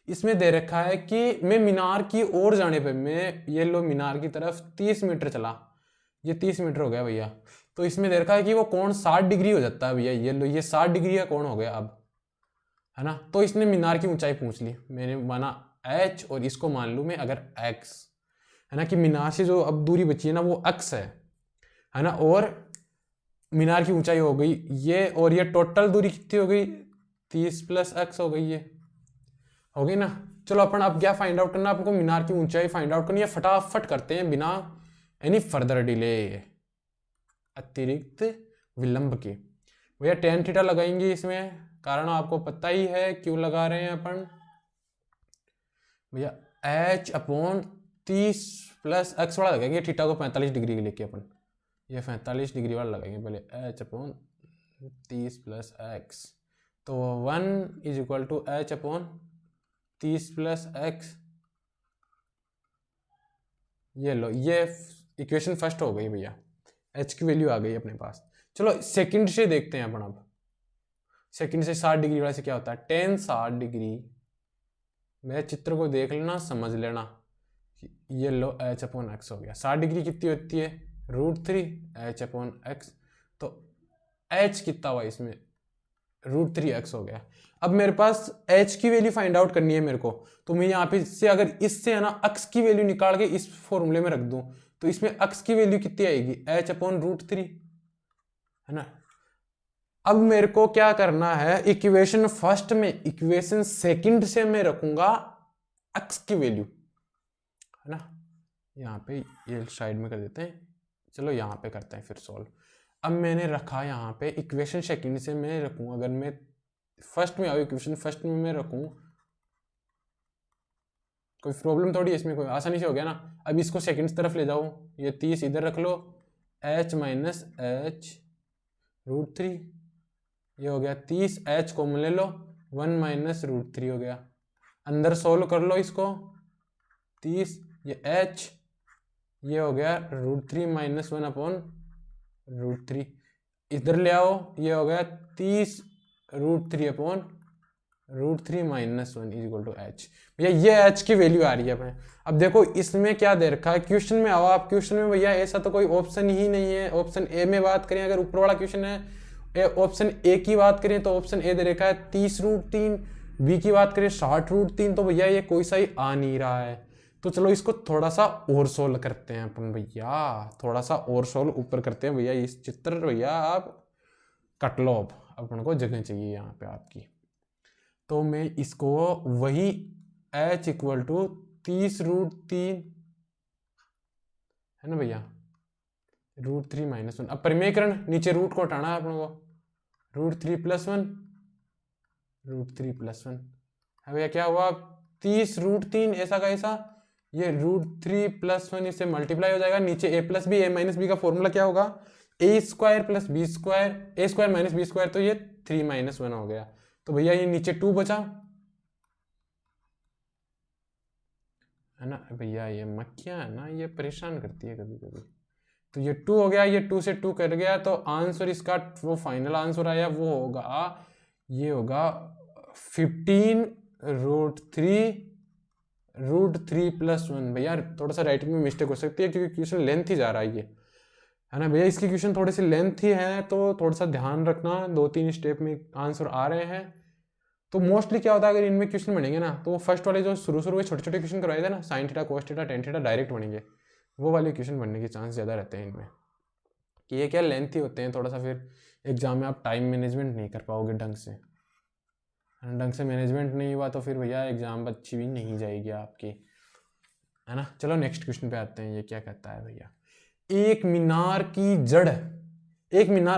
इसमें दे रखा है कि मैं मीनार की ओर जाने पे, मैं ये लो मीनार की तरफ 30 मीटर चला, ये 30 मीटर हो गया भैया, तो इसमें दे रखा है कि वो कोण 60 डिग्री हो जाता है भैया, ये लो ये 60 डिग्री का कोण हो गया अब, है ना। तो इसने मीनार की ऊंचाई पूछ ली, मैंने माना h और इसको मान लूँ मैं अगर x, है ना, कि मीनार से जो अब दूरी बची है ना वो x है ना, और मीनार की ऊंचाई हो गई ये, और ये टोटल दूरी कितनी हो गई 30 + x हो गई, ये हो गई ना। चलो अपन अब क्या फाइंड आउट करना, आपको मीनार की ऊंचाई फाइंड आउट करनी है, फटाफट करते हैं बिना एनी फर्दर डिले, अतिरिक्त विलंब के। भैया tan थीटा लगाएंगे इसमें, कारण आपको पता ही है क्यों लगा रहे हैं अपन भैया, h/30 + x वाला लगाएंगे, थीटा को 45 डिग्री के लेके अपन, ये 45 डिग्री वाला लगाएंगे पहले, h/30 + x, तो 1 = h/30 + x, ये लो ये इक्वेशन फर्स्ट हो गई भैया, h की वैल्यू आ गई अपने पास। चलो सेकंड से देखते हैं अपन, अब सेकंड से 60 डिग्री वाले से क्या होता है, tan 60 डिग्री, मेरे चित्र को देख लेना समझ लेना, ये लो h/x हो गया। 60 डिग्री कितनी होती है √3 h/x, तो h कितना हुआ इसमें √3x हो गया। अब मेरे पास h की वैल्यू फाइंड आउट करनी है मेरे को, तो मैं यहाँ पे से अगर इससे है ना x की वैल्यू निकाल के इस फॉर्मूले में रख दूं, तो इसमें x की वैल्यू कितनी आएगी h/√3, है ना। अब मेरे को क्या करना है, इक्वेशन फर्स्ट में इक्वेशन सेकंड से मैं रखूंगा x की वैल्यू, है ना। यहाँ पे ये साइड में कर देते हैं, चलो यहाँ पे करते हैं फिर सॉल्व। अब मैंने रखा यहाँ पे इक्वेशन सेकंड से मैं रखूँ, अगर मैं फर्स्ट में आऊँ इक्वेशन फर्स्ट में मैं रखूँ, कोई प्रॉब्लम थोड़ी है इसमें, कोई आसानी से हो गया ना। अब इसको सेकंड तरफ ले जाओ, ये 30 इधर रख लो, h - h√3, ये हो गया 30, h कॉमन ले लो, 1 - √3 हो गया, अंदर सोल्व कर लो इसको, 30 ये h, ये हो गया √3 - 1/√3, इधर ले आओ, ये हो गया 30 √3/√3 - 1 = h। भैया ये h की वैल्यू आ रही है अपने। अब देखो इसमें क्या दे रखा है, क्वेश्चन में आओ आप, क्वेश्चन में भैया ऐसा तो कोई ऑप्शन ही नहीं है। ऑप्शन ए में बात करें, अगर ऊपर वाला क्वेश्चन है, ऑप्शन ए की बात करें तो ऑप्शन ए दे रखा है 30√3, बी की बात करें 60√3, तो भैया ये कोई सा ही आ नहीं रहा है। तो चलो इसको थोड़ा सा और सोल्व करते हैं अपन भैया, थोड़ा सा और सोल्व ऊपर करते हैं भैया इस चित्र, भैया आप कट लो, अब अपन को जगह चाहिए यहाँ पे आपकी। तो मैं इसको वही h = 30√3, है ना भैया, √3 - 1। अब परिमेयकरण, नीचे रूट को हटाना है अपने को, √3 + 1, √3 + 1। अब यह क्या हुआ, 30 √3 ऐसा का ऐसा, ये √3 + 1 इससे मल्टीप्लाई हो जाएगा, नीचे a + b, a - b का फॉर्मूला क्या होगा, a² + b², a² - b², तो ये 3 - 1 हो गया। तो भैया ये नीचे 2 बचा है ना भैया, ये मक्खियाँ है ना, ये परेशान करती है कभी कभी। तो ये 2 हो गया, ये 2 से 2 कर गया, तो आंसर इसका वो फाइनल आंसर आया वो होगा, ये होगा 15 √3 + 1। भैया थोड़ा सा राइटिंग में मिस्टेक हो सकती है क्योंकि क्वेश्चन लेंथ ही जा रहा है ये, है ना भैया, इसकी क्वेश्चन थोड़ी सी लेंथ ही है, तो थोड़ा सा ध्यान रखना, 2-3 स्टेप में आंसर आ रहे हैं। तो मोस्टली क्या होता है, अगर इनमें क्वेश्चन बनेंगे ना, तो वो फर्स्ट वाले जो शुरू में छोटे छोटे क्वेश्चन करवाए थे ना, sin theta cos theta tan theta direct बनेंगे, वो वाले क्वेश्चन बनने के चांस ज़्यादा रहते हैं इनमें, कि ये क्या लेंथी होते हैं थोड़ा सा, फिर एग्जाम में आप टाइम मैनेजमेंट नहीं कर पाओगे ढंग से मैनेजमेंट नहीं हुआ तो फिर भैया एग्जाम अच्छी भी नहीं जाएगी आपकी, है ना। चलो नेक्स्ट क्वेश्चन पे आते हैं, ये क्या कहता है भैया, एक मीनार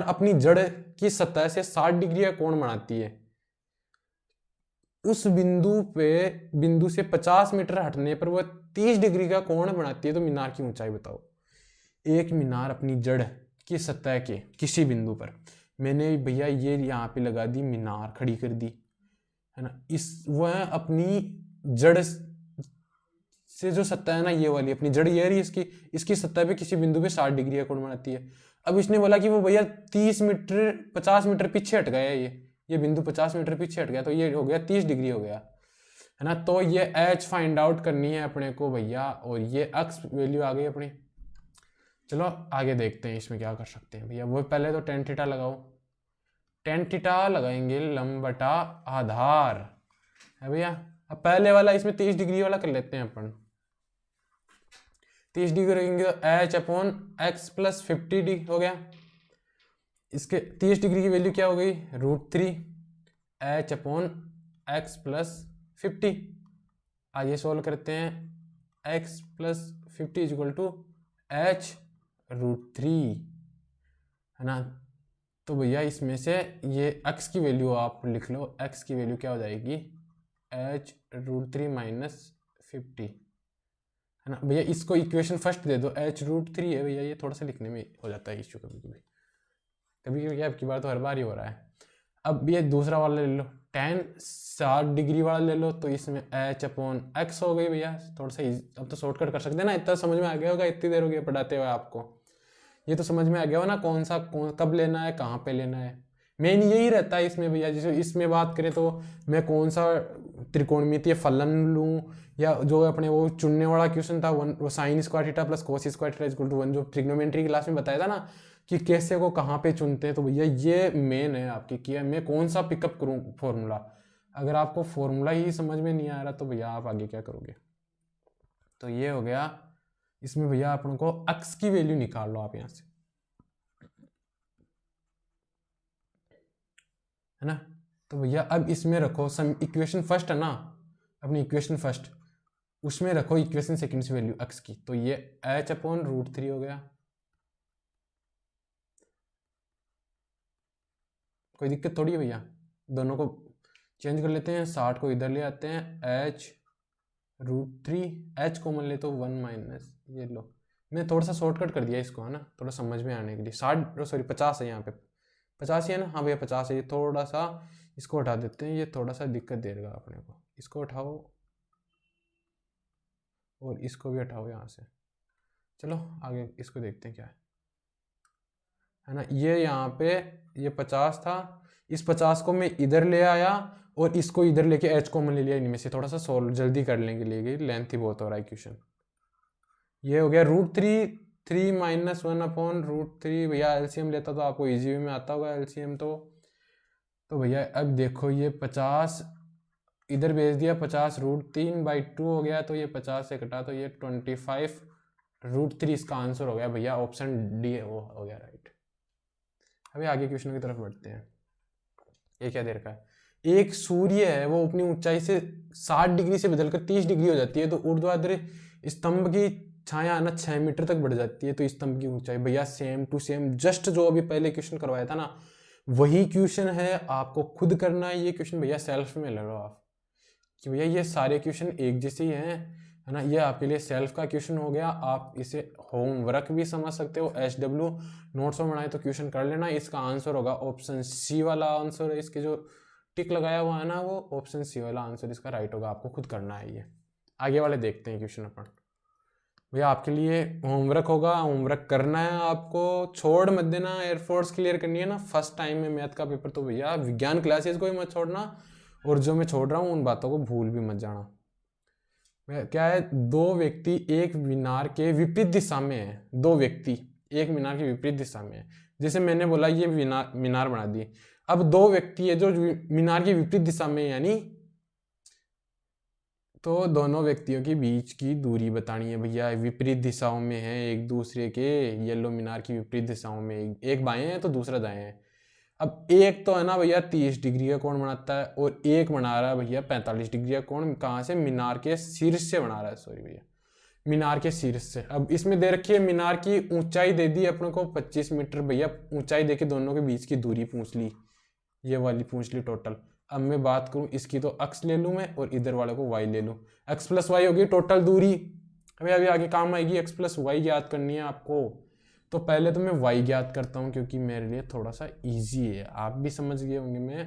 अपनी जड़ की सतह से 60 डिग्री का कोण बनाती है, उस बिंदु से 50 मीटर हटने पर वह 30 डिग्री का कोण बनाती है, तो मीनार की ऊंचाई बताओ। एक मीनार अपनी जड़ की सतह के किसी बिंदु पर, मैंने भैया ये यहाँ पे लगा दी, मीनार खड़ी कर दी, है ना, वह अपनी जड़ से जो सतह है ना, ये वाली अपनी जड़ ये रही, इसकी सतह पे किसी बिंदु पे 60 डिग्री का कोण बनाती है। अब इसने बोला कि वो भैया 50 मीटर पीछे हट गया, ये बिंदु 50 मीटर पीछे हट गया, तो ये हो गया 30 डिग्री हो गया, है ना। तो ये h फाइंड आउट करनी है अपने को भैया, और ये x वैल्यू आ गई अपनी। चलो आगे देखते हैं इसमें क्या कर सकते हैं भैया, वो पहले तो tan थीटा लगाओ, tan थीटा लगाएंगे लंब बटा आधार, है भैया। अब पहले वाला इसमें 30 डिग्री वाला कर लेते हैं अपन, 30 डिग्री रखेंगे तो h/x + 50 हो गया, इसके 30 डिग्री की वैल्यू क्या हो गई, √3 h/x + 50। आइए सोल्व करते हैं, x + 50 = h √3, है ना। तो भैया इसमें से ये x की वैल्यू आप लिख लो, x की वैल्यू क्या हो जाएगी, h √3 - 50, है ना भैया। इसको इक्वेशन फर्स्ट दे दो, h √3 है भैया, ये थोड़ा सा लिखने में हो जाता है इश्यू कभी कभी अब की बार तो हर बार ही हो रहा है। अब ये दूसरा वाला ले लो, tan 60 डिग्री वाला ले लो, तो इसमें h/x हो गई भैया, थोड़ा सा अब तो शॉर्टकट कर सकते हैं ना, इतना समझ में आ गया होगा, इतनी देर हो गई पढ़ाते हुए आपको, ये तो समझ में आ गया हो ना, कब लेना है, कहाँ पे लेना है, मेन यही रहता है इसमें भैया। जैसे इसमें बात करें तो मैं कौन सा त्रिकोणमितीय फलन लूँ, या जो अपने वो चुनने वाला क्वेश्चन था, वो sin² थीटा + cos² थीटा = 1, जो ट्रिग्नोमेट्री क्लास में बताया था ना, कि कैसे को कहाँ पे चुनते हैं, तो भैया ये मेन है आपकी, कि मैं कौन सा पिकअप करूँ फॉर्मूला। अगर आपको फॉर्मूला ही समझ में नहीं आ रहा तो भैया आप आगे क्या करोगे। तो ये हो गया, इसमें भैया अपन को x की वैल्यू निकाल लो आप यहाँ से, है ना। तो भैया अब इसमें रखो इक्वेशन फर्स्ट है ना, अपनी इक्वेशन फर्स्ट, उसमें रखो इक्वेशन सेकंड से वैल्यू x की, तो ये h/√3 हो गया। कोई दिक्कत थोड़ी है भैया, दोनों को चेंज कर लेते हैं, 60 को इधर ले आते हैं, h√3, h कॉमन ले तो 1 - ये लो, मैं थोड़ा सा शॉर्टकट कर दिया इसको, है ना, थोड़ा समझ में आने के लिए। 50 है यहाँ पे, 50 ही है ना, हाँ भैया 50 है, ये थोड़ा सा इसको हटा देते हैं, ये थोड़ा सा दिक्कत दे देगा अपने को, इसको उठाओ और इसको भी हटाओ यहाँ से। चलो आगे इसको देखते हैं क्या है ना। ये यहाँ पे ये 50 था, इस 50 को मैं इधर ले आया और इसको इधर लेके h कॉमन ले लिया, इनमें से थोड़ा सा सोल्व जल्दी कर लेंगे, लेंगे लेंथ ही बहुत हो रहा है क्वेश्चन। ये हो गया √3, 3 - 1/√3, भैया एलसीएम लेता तो आपको इजी वे में आता होगा एलसीएम। तो भैया अब देखो, ये 50 इधर भेज दिया, 50 √3/2 हो गया, तो ये 50 से कटा तो ये 25 √3 इसका आंसर हो गया भैया, ऑप्शन डी हो गया राइट। अभी आगे क्वेश्चन की तरफ बढ़ते हैं। ये क्या दे रखा है, एक सूर्य है, वो अपनी ऊंचाई से 60 डिग्री से बदलकर 30 डिग्री हो जाती है, तो ऊर्ध्वाधर स्तंभ की छाया है ना 6 मीटर तक बढ़ जाती है, तो स्तंभ की ऊंचाई भैया सेम टू सेम जस्ट जो अभी पहले क्वेश्चन करवाया था ना वही क्वेश्चन है, आपको खुद करना है ये क्वेश्चन भैया, सेल्फ में ले लो आप कि भैया ये सारे क्वेश्चन एक जैसे ही हैं, है ना। ये आपके लिए सेल्फ का क्वेश्चन हो गया, आप इसे होमवर्क भी समझ सकते हो, SW नोट्स में बनाए तो क्वेश्चन कर लेना। इसका आंसर होगा ऑप्शन सी वाला आंसर है, इसके जो टिक लगाया हुआ है ना वो ऑप्शन सी वाला आंसर इसका राइट होगा, आपको खुद करना है ये। आगे वाले देखते हैं क्वेश्चन अपन। भैया आपके लिए होमवर्क होगा, होमवर्क करना है आपको, छोड़ मत देना। एयरफोर्स क्लियर करनी है ना फर्स्ट टाइम में मैथ का पेपर, तो भैया विज्ञान क्लासेस को ही मत छोड़ना, और जो मैं छोड़ रहा हूँ उन बातों को भूल भी मत जाना। क्या है, दो व्यक्ति एक मीनार के विपरीत दिशा में है, दो व्यक्ति एक मीनार के विपरीत दिशा में है। जैसे मैंने बोला ये मीनार बना दी, अब दो व्यक्ति है जो मीनार की विपरीत दिशा में, यानी तो दोनों व्यक्तियों के बीच की दूरी बतानी है भैया, विपरीत दिशाओं में है एक दूसरे के, येलो मीनार की विपरीत दिशाओं में, एक बाएं है तो दूसरा दाएं है। अब एक तो है ना भैया 30 डिग्री का कोण बनाता है, और एक बना रहा है भैया 45 डिग्री का कोण। कहाँ से? मीनार के शीर्ष से बना रहा है, सॉरी भैया मीनार के शीर्ष से। अब इसमें दे रखी है मीनार की ऊंचाई दे दी अपने को 25 मीटर, भैया ऊंचाई देके दोनों के बीच की दूरी पूछ ली, ये वाली पूछ ली टोटल। अब मैं बात करूं इसकी तो x ले लूं मैं, और इधर वाले को y ले लूं, x प्लस वाई होगी टोटल दूरी। अभी आगे काम आएगी, x प्लस वाई ज्ञात करनी है आपको। तो पहले तो मैं y ज्ञात करता हूं क्योंकि मेरे लिए थोड़ा सा इजी है, आप भी समझ गए होंगे। मैं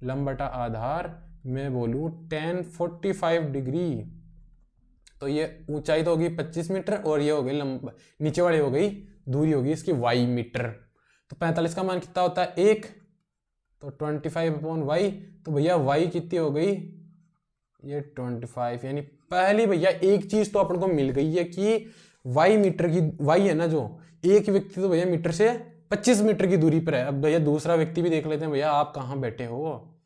लंब बटा आधार मैं बोलूं tan 45 डिग्री, तो ये ऊंचाई तो होगी 25 मीटर, और ये हो गई लंब, नीचे वाली हो गई दूरी होगी इसकी y मीटर। तो 45 का मान कितना होता है 1, तो 25/y, तो भैया y कितनी हो गई ये 25, यानी पहली भैया एक चीज तो अपन को मिल गई है कि y मीटर की, y है ना जो एक व्यक्ति तो भैया मीटर से 25 मीटर की दूरी पर है। अब भैया दूसरा व्यक्ति भी देख लेते हैं, भैया आप कहाँ बैठे हो।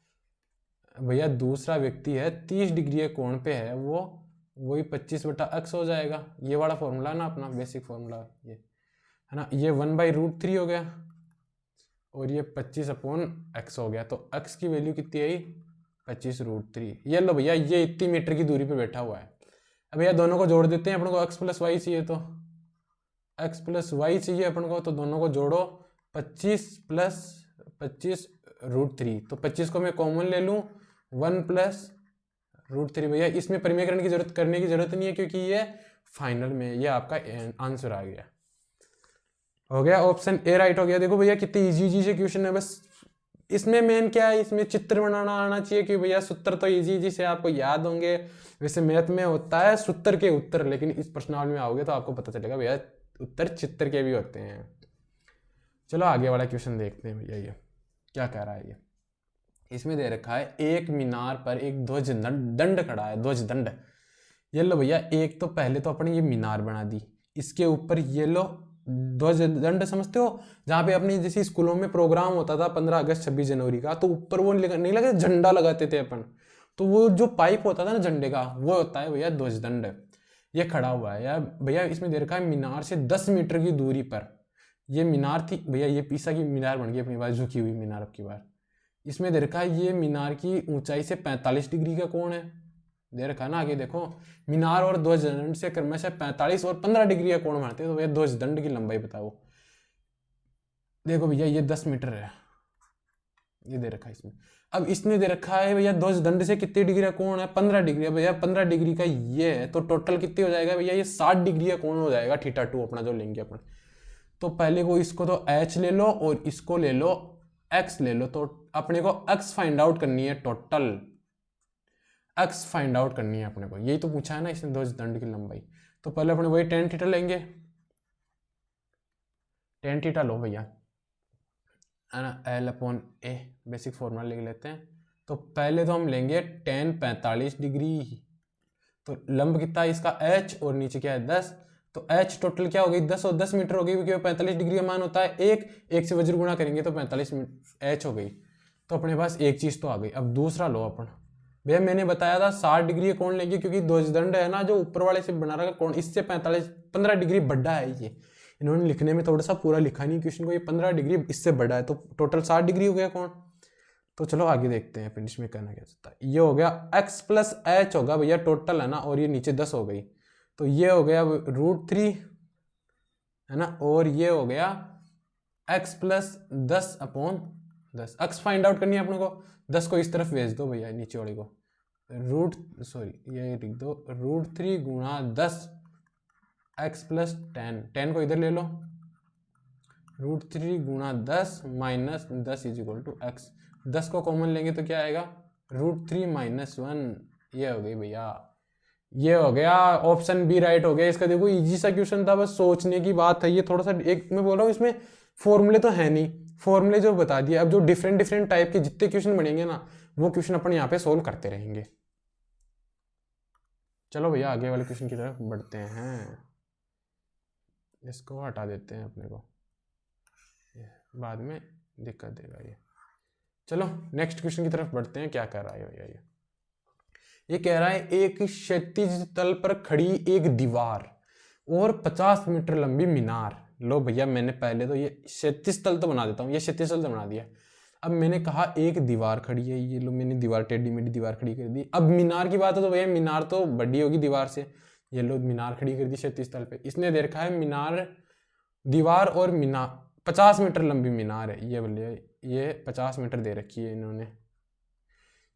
भैया दूसरा व्यक्ति है 30 डिग्री के कोण पे है, वो वही 25/x हो जाएगा, ये वाला फॉर्मूला ना अपना बेसिक फॉर्मूला, ये है ना, ये 1/√3 हो गया, और ये 25/x हो गया। तो x की वैल्यू कितनी आई 25√3। ये लो भैया ये इतनी मीटर की दूरी पे बैठा हुआ है। अब भैया दोनों को जोड़ देते हैं, अपन को x प्लस वाई चाहिए, तो x प्लस वाई चाहिए अपन को, तो दोनों को जोड़ो 25 प्लस 25√3, तो 25 को मैं कॉमन ले लूँ 1 प्लस √3। भैया इसमें परिमेयकरण की जरूरत करने की जरूरत नहीं है क्योंकि ये फाइनल में ये आपका आंसर आ गया, हो गया ऑप्शन ए राइट हो गया। देखो भैया कितनी इजी से क्वेश्चन है, बस इसमें मेन क्या है, इसमें चित्र बनाना आना चाहिए कि भैया सूत्र तो इजी से आपको याद होंगे। वैसे मैथ में होता है सूत्र के उत्तर, लेकिन इस प्रश्नावली में आओगे तो आपको पता चलेगा भैया उत्तर चित्र के भी होते हैं। चलो आगे वाला क्वेश्चन देखते हैं भैया ये क्या कह रहा है। ये इसमें दे रखा है एक मीनार पर एक ध्वज दंड खड़ा है, ध्वज दंड। ये लो भैया एक तो पहले तो अपने ये मीनार बना दी, इसके ऊपर ये लो ध्वज दंड समझते हो, जहाँ पे अपनी जैसे स्कूलों में प्रोग्राम होता था 15 अगस्त 26 जनवरी का, तो ऊपर वो नहीं लगा झंडा लगाते थे अपन, तो वो जो पाइप होता था ना झंडे का वो होता है भैया ध्वज दंड। ये खड़ा हुआ है यार भैया, इसमें दे रखा है मीनार से 10 मीटर की दूरी पर। ये मीनार थी भैया, ये पीसा की मीनार बन गई अपनी बार, झुकी हुई मीनार अब की बार। इसमें दे रखा है ये मीनार की ऊंचाई से 45 डिग्री का कोण है, दे रखा है ना आगे देखो, मीनार और ध्वज दंड से क्रमशः 45 और 15 डिग्री का कोण बनाते हैं, तो भैया ध्वज दंड की लंबाई बताओ। देखो भैया ये 10 मीटर है, ये दे रखा है इसमें। अब इसने दे रखा है भैया ध्वज दंड से कितनी डिग्री का कोण है 15 डिग्री है भैया, 15 डिग्री का ये है, तो टोटल कितनी हो जाएगा भैया ये 60 डिग्री का कोण हो जाएगा, θ2 अपना जो लेंगे अपन। तो पहले को इसको तो h ले लो और इसको ले लो x ले लो, तो अपने को x फाइंड आउट करनी है, टोटल x फाइंड आउट करनी है अपने को, यही तो पूछा है ना इसने ध्वज दंड की लंबाई। तो पहले अपने वही tan θ लेंगे, tan θ लो भैया है ना, L/A बेसिक फॉर्मूला लिख लेते हैं। तो पहले तो हम लेंगे tan 45 डिग्री, तो लंब कितना है इसका h और नीचे क्या है 10, तो h टोटल क्या हो गई 10 और 10 मीटर हो गई, क्योंकि 45 डिग्री का मान होता है एक से वज्र गुणा करेंगे तो 45 h हो गई। तो अपने पास एक चीज तो आ गई। अब दूसरा लो अपन, भैया मैंने बताया था 60 डिग्री का कोण लेंगे, क्योंकि ध्वजदंड है ना जो ऊपर वाले से बना रखा कोण, इससे 15 डिग्री बड़ा है। ये इन्होंने लिखने में थोड़ा सा पूरा लिखा नहीं क्वेश्चन को, ये 15 डिग्री इससे बड़ा है, तो टोटल 60 डिग्री हो गया कोण। तो चलो आगे देखते हैं फिर इसमें करना क्या चाहता है। ये हो गया x प्लस h होगा भैया टोटल है ना, और ये नीचे 10 हो गई, तो ये हो गया √3 है ना, और ये हो गया x plus 10/10। x find out करनी है अपने को, 10 को इस तरफ भेज दो भैया नीचे वाले को, ये लिख दो √3 गुणा 10 x प्लस 10 को इधर ले लो, √3 गुणा 10 minus 10 is equal to x। 10 को कॉमन लेंगे तो क्या आएगा, √3 माइनस 1। ये हो गई भैया, ये हो गया ऑप्शन बी राइट हो गया इसका। देखो इजी सा क्वेश्चन था, बस सोचने की बात है। ये थोड़ा सा एक मैं बोल रहा हूँ, इसमें फॉर्मूले तो है नहीं, फॉर्मूले जो बता दिए। अब जो डिफरेंट टाइप के जितने क्वेश्चन बनेंगे ना, वो क्वेश्चन अपन यहाँ पे सोल्व करते रहेंगे। चलो भैया आगे वाले क्वेश्चन की तरफ बढ़ते हैं, इसको हटा देते हैं, अपने को बाद में दिक्कत देगा ये। चलो नेक्स्ट क्वेश्चन की तरफ बढ़ते हैं। क्या कर रहा है भैया, ये कह रहा है एक क्षैतिज तल पर खड़ी एक दीवार और 50 मीटर लंबी मीनार। लो भैया मैंने पहले तो ये क्षैतिज तल तो बना देता हूँ, ये क्षैतिज तल तो बना दिया। अब मैंने कहा एक दीवार खड़ी है, ये लो मैंने दीवार टेढ़ी मेढ़ी दीवार खड़ी कर दी। अब मीनार की बात है तो भैया मीनार तो बड़ी होगी दीवार से, ये लो मीनार खड़ी कर दी क्षैतिज तल पे। इसने दे रखा है मीनार, दीवार और मीनार 50 मीटर लंबी मीनार है, ये बोलिए ये 50 मीटर दे रखी है इन्होंने।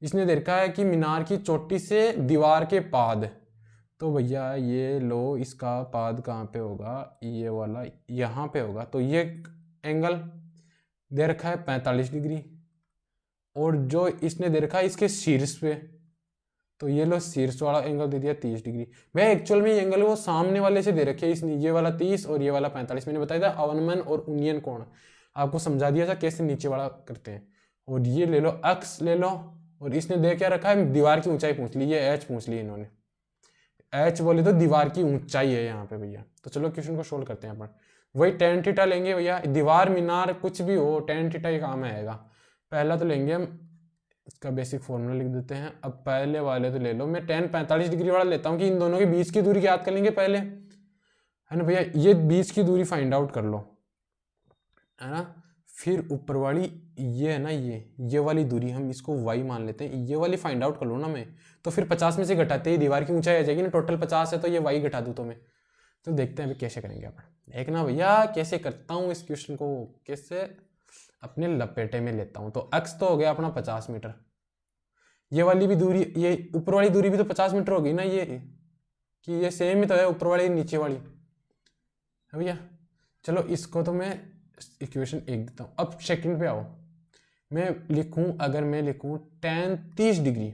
इसने दे रखा है कि मीनार की चोटी से दीवार के पाद, तो भैया ये लो इसका पाद कहाँ पे होगा, ये वाला यहाँ पे होगा। तो ये एंगल दे रखा है 45 डिग्री, और जो इसने दे रखा है इसके शीर्ष पे, तो ये लो शीर्ष वाला एंगल दे दिया 30 डिग्री। भाई एक्चुअल में ये एंगल वो सामने वाले से दे रखे, इसने ये वाला 30 और ये वाला 45। मैंने बताया था अवनमन और उन्नयन कोण, आपको समझा दिया था कैसे नीचे वाला करते हैं। और ये ले लो अक्स ले लो, और इसने दे क्या रखा है, दीवार की ऊंचाई पूछ ली, ये एच पूछ ली इन्होंने। एच बोले तो दीवार की ऊंचाई है यहाँ पे भैया। तो चलो क्वेश्चन को सोल्व करते हैं अपन। वही tan थीटा लेंगे भैया, दीवार मीनार कुछ भी हो tan थीटा ही काम आएगा। पहला तो लेंगे हम, इसका बेसिक फॉर्मूला लिख देते हैं। अब पहले वाले तो ले लो, मैं tan 45 डिग्री वाला लेता हूँ कि इन दोनों के बीच की दूरी याद कर लेंगे पहले, है ना भैया। ये बीच की दूरी फाइंड आउट कर लो, है ना। फिर ऊपर वाली ये है ना, ये वाली दूरी हम इसको y मान लेते हैं, ये वाली फाइंड आउट कर लो ना मैं। तो फिर 50 में से घटाते ही दीवार की ऊंचाई आ जाएगी ना, टोटल 50 है तो ये y घटा दूँ तो मैं। तो देखते हैं अभी कैसे करेंगे अपन। एक ना भैया कैसे करता हूँ इस क्वेश्चन को, कैसे अपने लपेटे में लेता हूँ। तो x तो हो गया अपना 50 मीटर, ये वाली भी दूरी, ये ऊपर वाली दूरी भी तो 50 मीटर होगी ना, ये कि ये सेम ही तो है, ऊपर वाली नीचे वाली है भैया। चलो इसको तो मैं इक्वेशन 1 देता हूँ। अब सेकंड पे आओ, मैं लिखूं, अगर मैं लिखूं tan 30 डिग्री,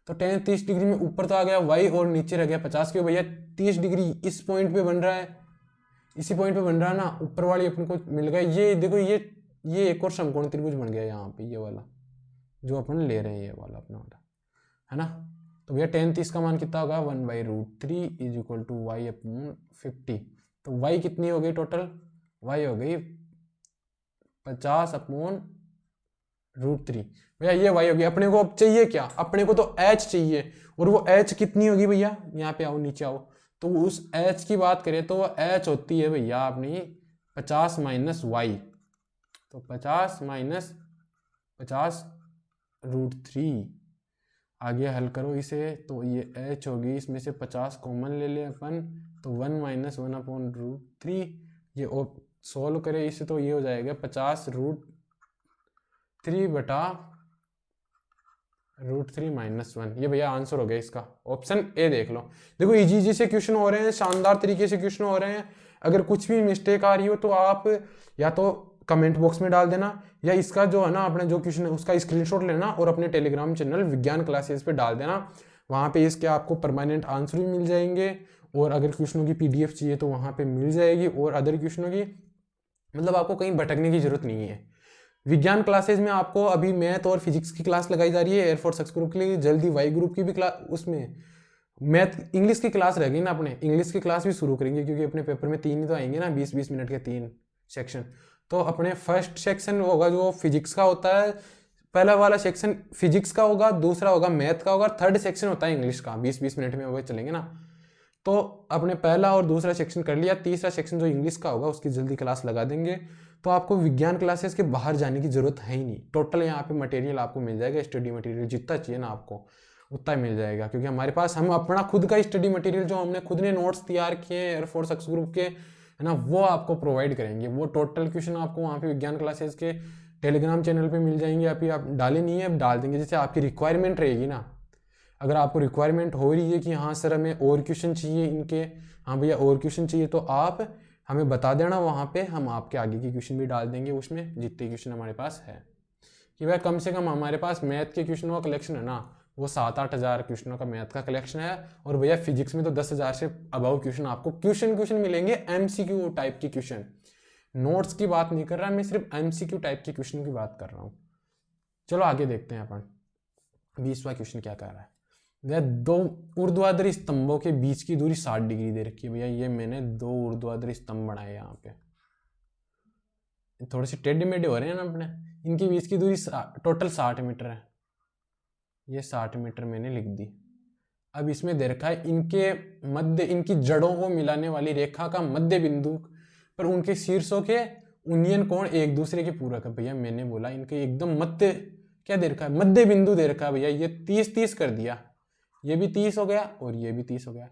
तो tan 30 डिग्री में ऊपर तो आ गया y और नीचे रह गया 50। क्यों भैया, 30 डिग्री इस पॉइंट पे बन रहा है, इसी पॉइंट पे बन रहा है ना, ऊपर वाली अपने को मिल गया। ये देखो ये एक और समकोण त्रिभुज बन गया यहाँ पे, ये वाला जो अपन ले रहे हैं, ये वाला अपना वाला, है ना। तो भैया tan 30 का मान कितना होगा, 1/√3 इज इक्वल टू y/50। तो y कितनी हो गई टोटल, y हो गई 50/√3। भैया ये y होगी। अपने को अब चाहिए क्या, अपने को तो h चाहिए, और वो h कितनी होगी भैया, यहाँ पे आओ नीचे आओ। तो उस h की बात करें तो वो h होती है भैया अपनी 50 माइनस y, तो 50 माइनस 50√3। आगे हल करो इसे, तो ये h होगी, इसमें से 50 कॉमन ले ले अपन, तो 1 माइनस 1/√3। ये सोल्व करें इसे तो ये हो जाएगा 50√3 बटा √3 माइनस 1। ये भैया आंसर हो गया इसका, ऑप्शन ए देख लो। देखो इजी से क्वेश्चन हो रहे हैं, शानदार तरीके से क्वेश्चन हो रहे हैं। अगर कुछ भी मिस्टेक आ रही हो तो आप या तो कमेंट बॉक्स में डाल देना, या इसका जो है ना अपना जो क्वेश्चन है उसका स्क्रीनशॉट लेना और अपने टेलीग्राम चैनल विज्ञान क्लासेस पे डाल देना। वहाँ पे इसके आपको परमानेंट आंसर भी मिल जाएंगे, और अगर क्वेश्चनों की PDF चाहिए तो वहाँ पे मिल जाएगी, और अदर क्वेश्चनों की मतलब आपको कहीं भटकने की जरूरत नहीं है। विज्ञान क्लासेस में आपको अभी मैथ और फिजिक्स की क्लास लगाई जा रही है एयरफोर्स एक्स ग्रुप के लिए, जल्दी वाई ग्रुप की भी क्लास, उसमें मैथ इंग्लिश की क्लास रहेगी ना, अपने इंग्लिश की क्लास भी शुरू करेंगे, क्योंकि अपने पेपर में 3 ही तो आएंगे ना, 20-20 मिनट के 3 सेक्शन। तो अपने फर्स्ट सेक्शन होगा जो फिजिक्स का होता है, पहला वाला सेक्शन फिजिक्स का होगा, दूसरा होगा मैथ का होगा, थर्ड सेक्शन होता है इंग्लिश का, 20-20 मिनट में होगा चलेंगे ना। तो अपने पहला और दूसरा सेक्शन कर लिया, तीसरा सेक्शन जो इंग्लिश का होगा उसकी जल्दी क्लास लगा देंगे। तो आपको विज्ञान क्लासेस के बाहर जाने की जरूरत है ही नहीं, टोटल यहाँ पे मटेरियल आपको मिल जाएगा, स्टडी मटेरियल जितना चाहिए ना आपको, उतना ही मिल जाएगा, क्योंकि हमारे पास हम अपना खुद का स्टडी मटेरियल जो हमने खुद ने नोट्स तैयार किए हैं एयरफोर्स एक्स ग्रुप के, है ना, वो आपको प्रोवाइड करेंगे। वो टोटल क्वेश्चन आपको वहाँ पे विज्ञान क्लासेस के टेलीग्राम चैनल पे मिल जाएंगे। अभी आप डाले नहीं है, अब डाल देंगे, जैसे आपकी रिक्वायरमेंट रहेगी ना। अगर आपको रिक्वायरमेंट हो रही है कि हाँ सर हमें और क्वेश्चन चाहिए इनके, हाँ भैया और क्वेश्चन चाहिए, तो आप हमें बता देना, वहाँ पे हम आपके आगे की क्वेश्चन भी डाल देंगे उसमें, जितने क्वेश्चन हमारे पास है। कि भाई कम से कम हमारे पास मैथ के क्वेश्चनों का कलेक्शन है ना, वो 7-8 हज़ार क्वेश्चनों का मैथ का कलेक्शन है। और भैया फिजिक्स में तो 10,000 से अबव क्वेश्चन आपको क्वेश्चन मिलेंगे, MCQ टाइप के क्वेश्चन। नोट्स की बात नहीं कर रहा मैं, सिर्फ MCQ टाइप के क्वेश्चन की बात कर रहा हूँ। चलो आगे देखते हैं अपन 20वां क्वेश्चन क्या कर रहा है। भैया दो ऊर्ध्वाधर स्तंभों के बीच की दूरी 60 डिग्री दे रखी है। भैया ये मैंने 2 ऊर्ध्वाधर स्तंभ बनाए यहाँ पे, थोड़े से टेढ़े मेढ़े हो रहे हैं ना अपने। इनके बीच की दूरी टोटल 60 मीटर है। ये 60 मीटर मैंने लिख दी। अब इसमें दे रखा है इनके मध्य, इनकी जड़ों को मिलाने वाली रेखा का मध्य बिंदु पर उनके शीर्षों के उन्नयन कोण एक दूसरे के पूरक है। भैया मैंने बोला इनके एकदम मध्य क्या दे रखा है, मध्य बिंदु दे रखा है। भैया ये 30-30 कर दिया, ये भी 30 हो गया और ये भी 30 हो गया।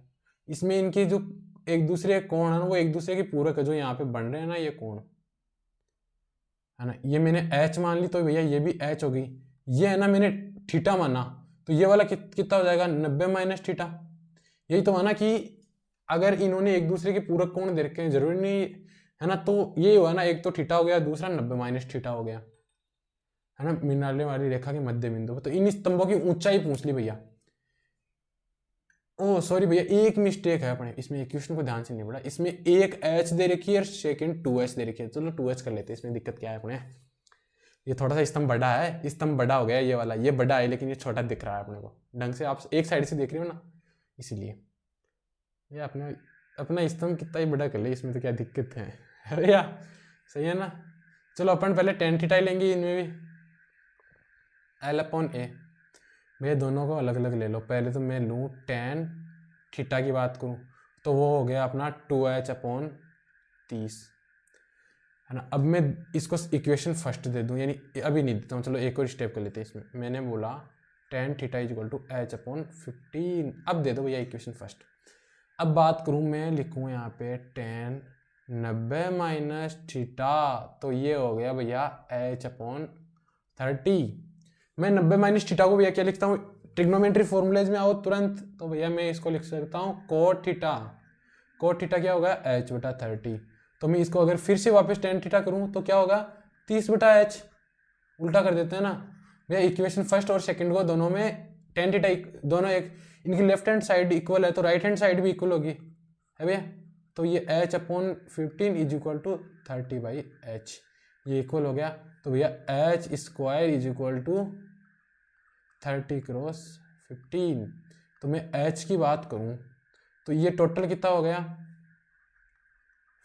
इसमें इनके जो एक दूसरे कोण है ना, वो एक दूसरे के पूरक है, जो यहाँ पे बन रहे हैं ना ये कोण, है ना। ये मैंने H मान ली, तो भैया ये भी H हो गई। ये है ना मैंने थीटा माना, तो ये वाला कितना हो जाएगा, 90 माइनस थीटा। यही तो माना कि अगर इन्होंने एक दूसरे के पूरक कोण दे रखे हैं, जरूरी नहीं है ना, तो ये हुआ ना, एक तो थीटा हो गया, दूसरा 90 माइनस थीटा हो गया, है ना, मिलाने वाली रेखा के मध्य बिंदु। तो इन स्तंभों की ऊंचाई पूछ ली भैया। ओ सॉरी भैया, एक मिस्टेक है अपने इसमें, एक क्वेश्चन को ध्यान से नहीं पड़ा। इसमें एक H दे रखी है और सेकंड 2H दे रखी है। चलो 2H कर लेते हैं, इसमें दिक्कत क्या है अपने, ये थोड़ा सा स्तंभ बड़ा है, स्तंभ बड़ा हो गया ये वाला, ये बड़ा है लेकिन ये छोटा दिख रहा है अपने को ढंग से, आप एक साइड से देख रहे हो ना, इसीलिए। ये अपने अपना स्तंभ कितना ही बड़ा कर ले, इसमें तो क्या दिक्कत है भैया, सही है ना। चलो अपन पहले tan थीटा लेंगे इनमें भी, L/A। भैया दोनों को अलग अलग ले लो। पहले तो मैं लूँ tan थीटा की बात करूँ तो वो हो गया अपना 2H/30, है ना। अब मैं इसको इक्वेशन फर्स्ट दे दूँ, यानी अभी नहीं देता हूँ, चलो एक और स्टेप कर लेते हैं इसमें। मैंने बोला tan theta equal to H/15। अब दे दो भैया इक्वेशन फर्स्ट। अब बात करूँ मैं, लिखूँ यहाँ पे tan 90 माइनस थीटा, तो ये हो गया भैया H/30। मैं 90 माइनस थीटा को भैया क्या लिखता हूँ, ट्रिग्नोमेट्री फॉर्मूलेज में आओ तुरंत, तो भैया मैं इसको लिख सकता हूँ कोट थीटा। कोट थीटा क्या होगा, H/30। तो मैं इसको अगर फिर से वापस tan थीटा करूँ तो क्या होगा, 30/H। उल्टा कर देते हैं ना भैया, इक्वेशन फर्स्ट और सेकंड को दोनों में tan थीटा दोनों एक, इनकी लेफ्ट हैंड साइड इक्वल है तो राइट हैंड साइड भी इक्वल होगी, है भैया। तो ये H/15 is equal to 30/H, ये इक्वल हो गया। तो भैया H² इज इक्वल टू 30×15। तो मैं H की बात करूं तो ये टोटल कितना हो गया,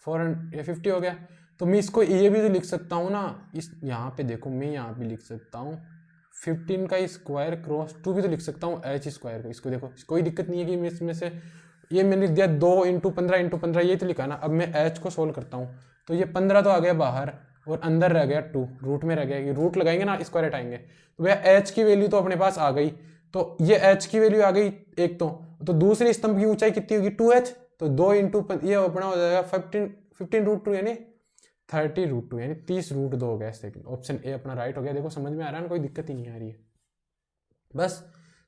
450 हो गया। तो मैं इसको ये भी तो लिख सकता हूँ ना, इस यहाँ पे देखो, मैं यहाँ पे लिख सकता हूँ 15 का स्क्वायर क्रॉस 2 भी तो लिख सकता हूँ H² को। इसको देखो, कोई दिक्कत नहीं है कि मैं इसमें से, ये मैंने दिया 2 × 15 ये तो लिखा ना। अब मैं H को सोल्व करता हूँ तो ये 15 तो आ गया बाहर और अंदर रह गया 2, रूट में रह गया। ये रूट लगाएंगे ना, स्क्वायर हटाएंगे, तो भैया H की वैल्यू तो अपने पास आ गई। तो ये H की वैल्यू आ गई एक, तो दूसरे स्तंभ की ऊंचाई कितनी होगी, 2H। तो 2 × ये अपना हो जाएगा 15√2 यानी 30√2 यानी 30√2 हो गया। सेकंड ऑप्शन ए अपना राइट हो गया। देखो समझ में आ रहा है ना, कोई दिक्कत ही नहीं आ रही है। बस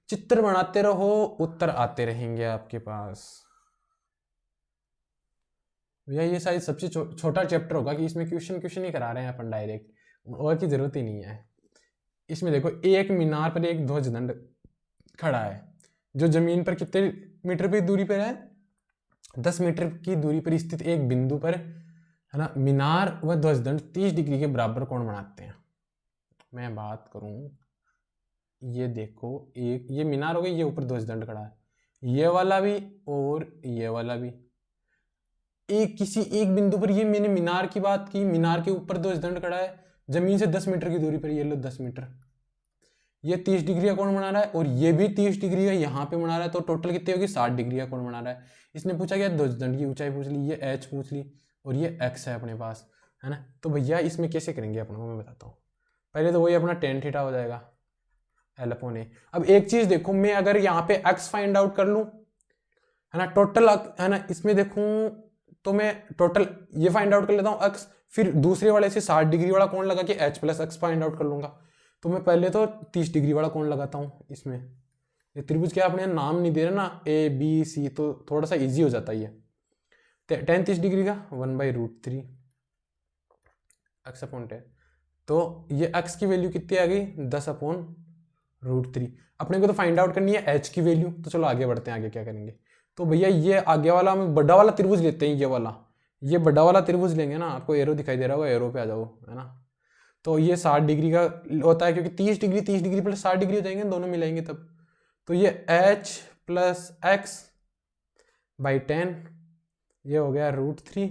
चित्र बनाते रहो, उत्तर आते रहेंगे आपके पास। भैया ये शायद सबसे छोटा चैप्टर होगा कि इसमें क्वेश्चन ही करा रहे हैं अपन डायरेक्ट, और की जरूरत ही नहीं है। इसमें देखो, एक मीनार पर एक ध्वजदंड खड़ा है जो जमीन पर कितने मीटर की दूरी पर है, 10 मीटर की दूरी पर स्थित एक बिंदु पर, है ना, मीनार व ध्वजदंड 30 डिग्री के बराबर कोण बनाते हैं। मैं बात करूं, ये देखो, एक ये मीनार हो गई, ये ऊपर ध्वजदंड खड़ा है, ये वाला भी और ये वाला भी। किसी एक बिंदु पर, ये मैंने मीनार की बात की, मीनार के ऊपर ध्वजदंड खड़ा है, जमीन से 10 मीटर की दूरी पर, ये लो 10 मीटर, ये 30 डिग्री का कोण बना रहा है और ये भी 30 डिग्री का यहाँ पे बना रहा है। तो टोटल कितनी होगी, 60 डिग्री का कोण बना रहा है। इसने पूछा क्या, ध्वजदंड की ऊंचाई पूछ ली, ये H पूछ ली और ये X है अपने पास, है ना। तो भैया इसमें कैसे करेंगे अपन को मैं बताता हूँ। पहले तो वही अपना tan थीटा हो जाएगा, L अपॉन ए। अब एक चीज देखो, मैं अगर यहाँ पे x फाइंड आउट कर लूं, है ना, टोटल, है ना, इसमें देखूं तो मैं टोटल ये फाइंड आउट कर लेता हूँ x, फिर दूसरे वाले से 60 डिग्री वाला कोण लगा के h plus x find out कर लूंगा। तो मैं पहले तो 30 डिग्री वाला कोण लगाता हूँ इसमें। ये त्रिभुज क्या अपने नाम नहीं दे रहे ना, ए बी सी, तो थोड़ा सा इजी हो जाता है ये। tan 30 डिग्री का 1/√3 x अपॉन 10। तो ये x की वैल्यू कितनी आ गई, 10/√3। अपने को तो फाइंड आउट करनी है h की वैल्यू। तो चलो आगे बढ़ते हैं, आगे क्या करेंगे। तो भैया ये आगे वाला हम बड़ा वाला त्रिभुज लेते हैं, ये बड़ा वाला त्रिभुज लेंगे ना, आपको एरो दिखाई दे रहा होगा, एरो पे आ जाओ, है ना। तो ये 60 डिग्री का होता है, क्योंकि 30 डिग्री प्लस 60 डिग्री हो जाएंगे, दोनों मिलाएंगे तब। तो ये h प्लस x बाई 10, ये हो गया √3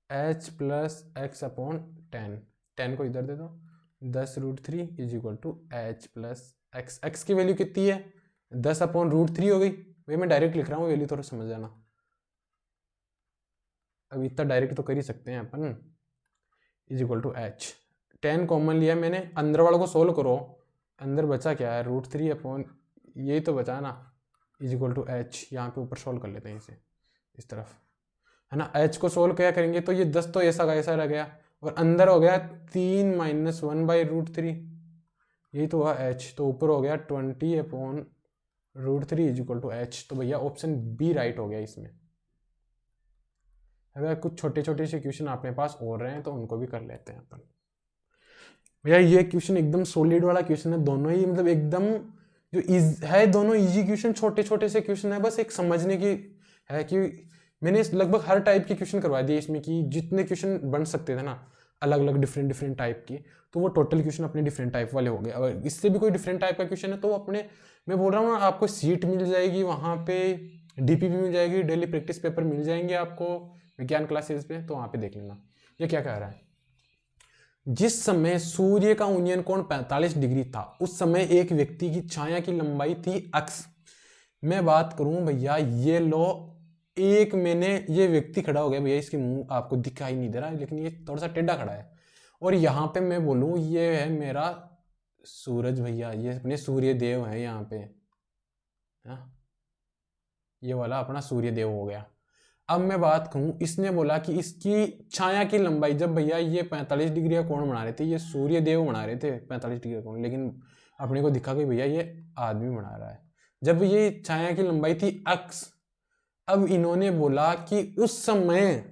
h प्लस x अपॉन 10 को इधर दे दो, 10√3 is equal to h plus x की वैल्यू कितनी है, 10/√3 हो गई। भाई मैं डायरेक्ट लिख रहा हूँ, वैल्यू थोड़ा समझ जाना। अब इतना डायरेक्ट तो कर ही सकते हैं अपन, is equal to h। 10 common लिया मैंने, अंदर वालों को सोल्व करो, अंदर बचा क्या है, √3 अपॉन यही तो बचा ना, इज इक्वल टू h। यहाँ पे ऊपर सोल्व कर लेते हैं इसे इस तरफ, है ना। h को सोल्व क्या करेंगे, तो ये 10 तो ऐसा का ऐसा रह गया, और अंदर हो गया 3 - 1/√3, यही तो हुआ h। तो ऊपर हो गया 20/√3 इज इक्वल टू h। तो भैया ऑप्शन बी राइट हो गया इसमें। अगर कुछ छोटे छोटे से क्वेश्चन अपने पास और रहे हैं तो उनको भी कर लेते हैं अपन। भैया ये क्वेश्चन एकदम सॉलिड वाला क्वेश्चन है, दोनों ही मतलब एकदम जो है, दोनों इजी क्वेश्चन, छोटे छोटे से क्वेश्चन है, बस एक समझने की है कि मैंने लगभग हर टाइप के क्वेश्चन करवा दिए इसमें, कि जितने क्वेश्चन बन सकते थे ना अलग अलग डिफरेंट टाइप की, तो वो टोटल क्वेश्चन अपने डिफरेंट टाइप वाले हो गए। अगर इससे भी कोई डिफरेंट टाइप का क्वेश्चन है तो अपने, मैं बोल रहा हूँ ना, आपको सीट मिल जाएगी वहाँ पे, डीपीपी मिल जाएगी, डेली प्रैक्टिस पेपर मिल जाएंगे आपको विज्ञान क्लासेस पे, तो वहाँ पे देख लेना। ये क्या कह रहा है, जिस समय सूर्य का उन्नयन कोण 45 डिग्री था, उस समय एक व्यक्ति की छाया की लंबाई थी x। मैं बात करूं भैया, ये लो एक, मैंने ये व्यक्ति खड़ा हो गया भैया, इसके मुंह आपको दिखाई नहीं दे रहा, लेकिन ये थोड़ा सा टेढ़ा खड़ा है, और यहाँ पे मैं बोलूँ ये है मेरा सूरज भैया, ये अपने सूर्य देव है यहाँ पे, ये वाला अपना सूर्य देव हो गया। अब मैं बात कहूँ, इसने बोला कि इसकी छाया की लंबाई, जब भैया ये 45 डिग्री का कोण बना रहे थे, ये सूर्य देव बना रहे थे 45 डिग्री का कोण, लेकिन अपने को दिखा कि भैया ये आदमी बना रहा है, जब ये छाया की लंबाई थी x। अब इन्होंने बोला कि उस समय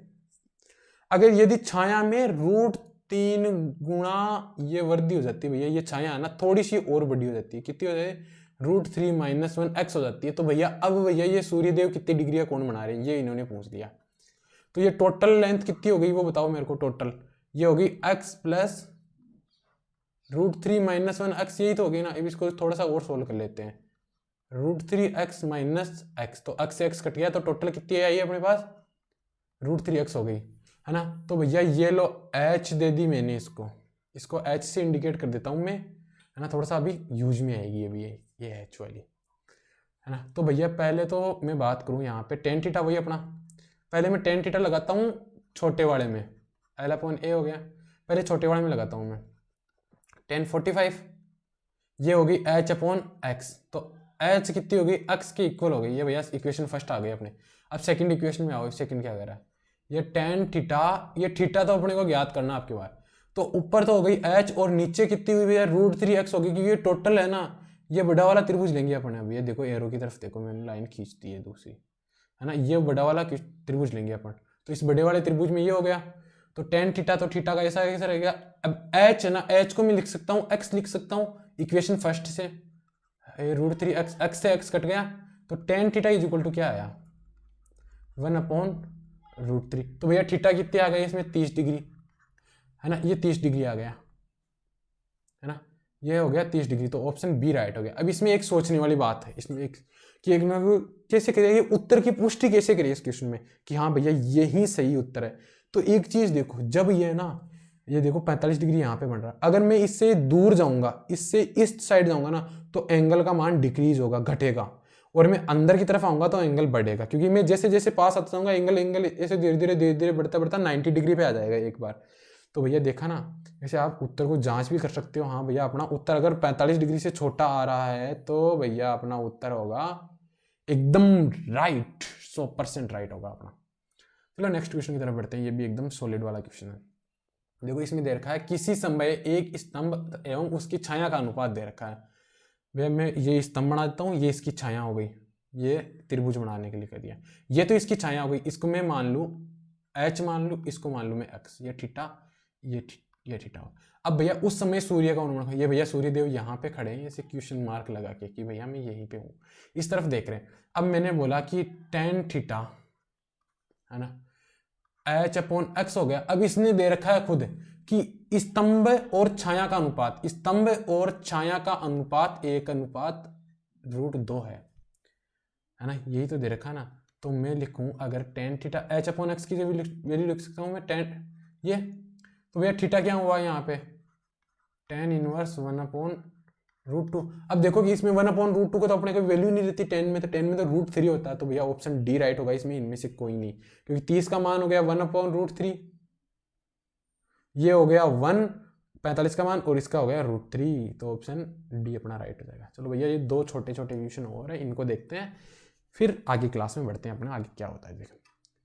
अगर यदि छाया में √3 गुणा ये वृद्धि हो जाती है, भैया ये छाया है ना थोड़ी सी और बड़ी हो जाती है, कितनी हो जाती है, √3 - 1x हो जाती है। तो भैया अब भैया ये सूर्यदेव कितनी डिग्री का कोण बना रहे हैं, ये इन्होंने पूछ दिया। तो ये टोटल लेंथ कितनी हो गई वो बताओ मेरे को, टोटल ये होगी x प्लस √3 - 1x, यही तो होगी ना। अब इसको थोड़ा सा और सोल्व कर लेते हैं, √3x - x, तो x से x कट गया, तो टोटल कितनी आई है अपने पास, √3x हो गई, है ना। तो भैया ये लो h दे दी मैंने, इसको h से इंडिकेट कर देता हूँ मैं, है ना, थोड़ा सा अभी यूज में आएगी अभी ये h वाली, है ना। तो भैया पहले तो मैं बात करूँ यहाँ पे tan थीटा, वही अपना, पहले मैं tan थीटा लगाता हूँ छोटे वाले में, L/A हो गया, पहले छोटे वाले में लगाता हूँ मैं, tan 45, ये होगी h/x। तो h कितनी होगी, x के इक्वल हो गई, ये भैया इक्वेशन फर्स्ट आ गई अपने। अब सेकंड इक्वेशन में आओ, सेकंड क्या कह रहा है, ये tan थीटा, ये थीटा तो अपने को ज्ञात करना आपके बार, तो ऊपर तो हो गई h, और नीचे कितनी हुई भैया, √3x होगी, क्योंकि ये टोटल है ना। ये बड़ा वाला त्रिभुज लेंगे अपन, अब ये देखो एरो की तरफ देखो, मैंने लाइन खींच दी है दूसरी, है ना, ये बड़ा वाला त्रिभुज लेंगे अपन। तो इस बड़े वाले त्रिभुज में ये हो गया, तो tan थीटा, तो थीटा का ऐसा कैसा रहेगा। अब h है ना, h को मैं लिख सकता हूँ, x लिख सकता हूँ इक्वेशन फर्स्ट से, √3x, x से x कट गया, तो tan theta is equal to क्या आया, 1/√3। तो भैया थीटा कितने आ गए इसमें, 30 डिग्री, है ना, ये 30 डिग्री आ गया, है ना, ये हो गया 30 डिग्री। तो ऑप्शन बी राइट हो गया। अब इसमें एक सोचने वाली बात है, इसमें एक कि एक ना कैसे करें, उत्तर की पुष्टि कैसे करें इस क्वेश्चन में कि हाँ भैया यही सही उत्तर है। तो एक चीज देखो, जब ये ना, ये देखो 45 डिग्री यहाँ पे बन रहा है, अगर मैं इससे दूर जाऊंगा, इससे इस साइड जाऊंगा ना, तो एंगल का मान डिक्रीज होगा, घटेगा, और मैं अंदर की तरफ आऊंगा तो एंगल बढ़ेगा, क्योंकि मैं जैसे जैसे पास आता जाऊंगा एंगल ऐसे धीरे धीरे बढ़ता बढ़ता 90 डिग्री पे आ जाएगा एक बार। तो भैया देखा ना, जैसे आप उत्तर को जांच भी कर सकते हो। हाँ भैया, अपना उत्तर अगर 45 डिग्री से छोटा आ रहा है तो भैया अपना उत्तर होगा एकदम राइट, 100% राइट होगा अपना। चलो नेक्स्ट क्वेश्चन की तरफ बढ़ते हैं। ये भी एकदम सॉलिड वाला क्वेश्चन है। देखो इसमें दे रखा है किसी समय एक स्तंभ एवं उसकी छाया का अनुपात दे रखा है। भैया मैं ये स्तंभ बना देता हूँ, ये इसकी छाया हो गई, ये त्रिभुज बनाने के लिए कह दिया। ये तो इसकी छाया हो गई, इसको मैं मान लूँ एच मान लूँ, इसको मान लूँ मैं एक्स, ये थीटा, ये थीटा हो। अब भैया उस समय सूर्य का अनुमान, ये भैया सूर्य देव यहाँ पे खड़े हैं ऐसे क्वेश्चन मार्क लगा के कि भैया मैं यहीं पे हूँ, इस तरफ देख रहे हैं। अब मैंने बोला कि tan थीटा है ना एच अपॉन एक्स हो गया। अब इसने दे रखा है खुद कि स्तंभ और छाया का अनुपात, स्तंभ और छाया का अनुपात 1:√2 है ना, यही तो दे रखा है ना। तो मैं लिखूं अगर tan theta H upon x की वैल्यू लिख सकता हूं मैं tan ये, तो भैया थीटा क्या हुआ यहाँ पे tan इनवर्स 1/√2। अब देखो कि इसमें 1/√2 को तो अपने को वैल्यू नहीं देती tan में, तो tan में तो √3 होता है। तो भैया ऑप्शन डी राइट होगा इसमें, इनमें से कोई नहीं, क्योंकि 30 का मान हो गया 1/√3, ये हो गया 1, 45 का मान, और इसका हो गया √3, तो ऑप्शन डी अपना राइट हो जाएगा। चलो भैया ये दो छोटे छोटे क्वेश्चन और है, इनको देखते हैं फिर आगे क्लास में बढ़ते हैं अपना, आगे क्या होता है देखो।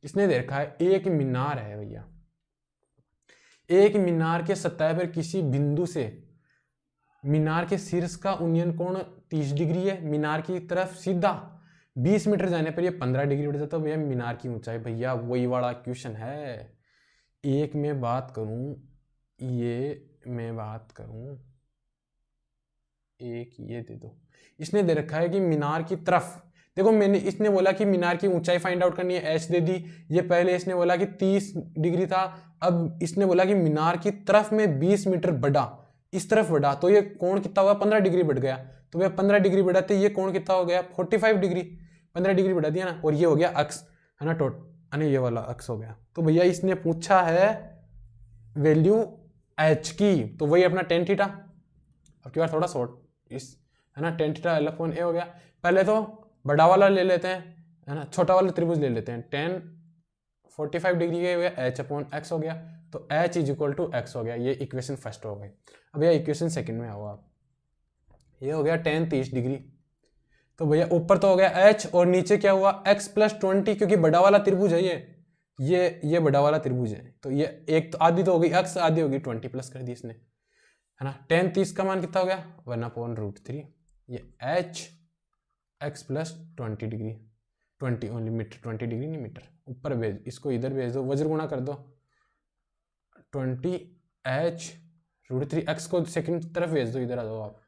इसने दे रखा है एक मीनार है भैया, एक मीनार के सतह पर किसी बिंदु से मीनार के शीर्ष का उन्नयन कोण 30 डिग्री है, मीनार की तरफ सीधा 20 मीटर जाने पर ये 15 डिग्री बढ़ जाता है। भैया मीनार की ऊंचाई, भैया वही वाला क्वेश्चन है। एक मैं बात करूं, ये मैं बात करूं, एक ये दे दो। इसने दे रखा है कि मीनार की तरफ, देखो मैंने, इसने बोला कि मीनार की ऊंचाई फाइंड आउट करनी है, एच दे दी। ये पहले इसने बोला कि 30 डिग्री था, अब इसने बोला कि मीनार की तरफ में 20 मीटर बढ़ा, इस तरफ बढ़ा, तो ये कोण कितना हुआ 15 डिग्री बढ़ गया। तो भैया 15 डिग्री बढ़ाते ये कोण कितना हो गया 45 डिग्री, 15 डिग्री बढ़ा दिया ना, और ये हो गया अक्स है ना, ये वाला अक्स हो गया। तो भैया इसने पूछा है वैल्यू एच की, तो वही अपना tan थीटा, अब की बार थोड़ा शॉर्ट इस है ना, tan थीटा L/A हो गया। पहले तो बड़ा वाला ले लेते हैं है ना, छोटा वाला त्रिभुज ले लेते हैं, tan 45 डिग्री के हुए H/X हो गया, तो H = X हो गया। ये इक्वेशन फर्स्ट हो गई। अब यह इक्वेशन सेकंड में आओ आप, ये हो गया tan 30 डिग्री, तो भैया ऊपर तो हो गया H और नीचे क्या हुआ X + 20, क्योंकि बड़ा वाला त्रिभुज है ये बड़ा वाला त्रिभुज है, तो ये एक तो आधी तो हो गई X, आधी होगी 20 प्लस कर दी इसने है ना। tan 30 का मान कितना हो गया 1/√3, ये H X + 20 degree, 20 only metre, 20 degree नहीं मीटर, ऊपर भेज, इसको इधर भेज दो, वज्र गुणा कर दो, 20 H √3, X को सेकंड तरफ भेज दो, इधर आ जाओ आप।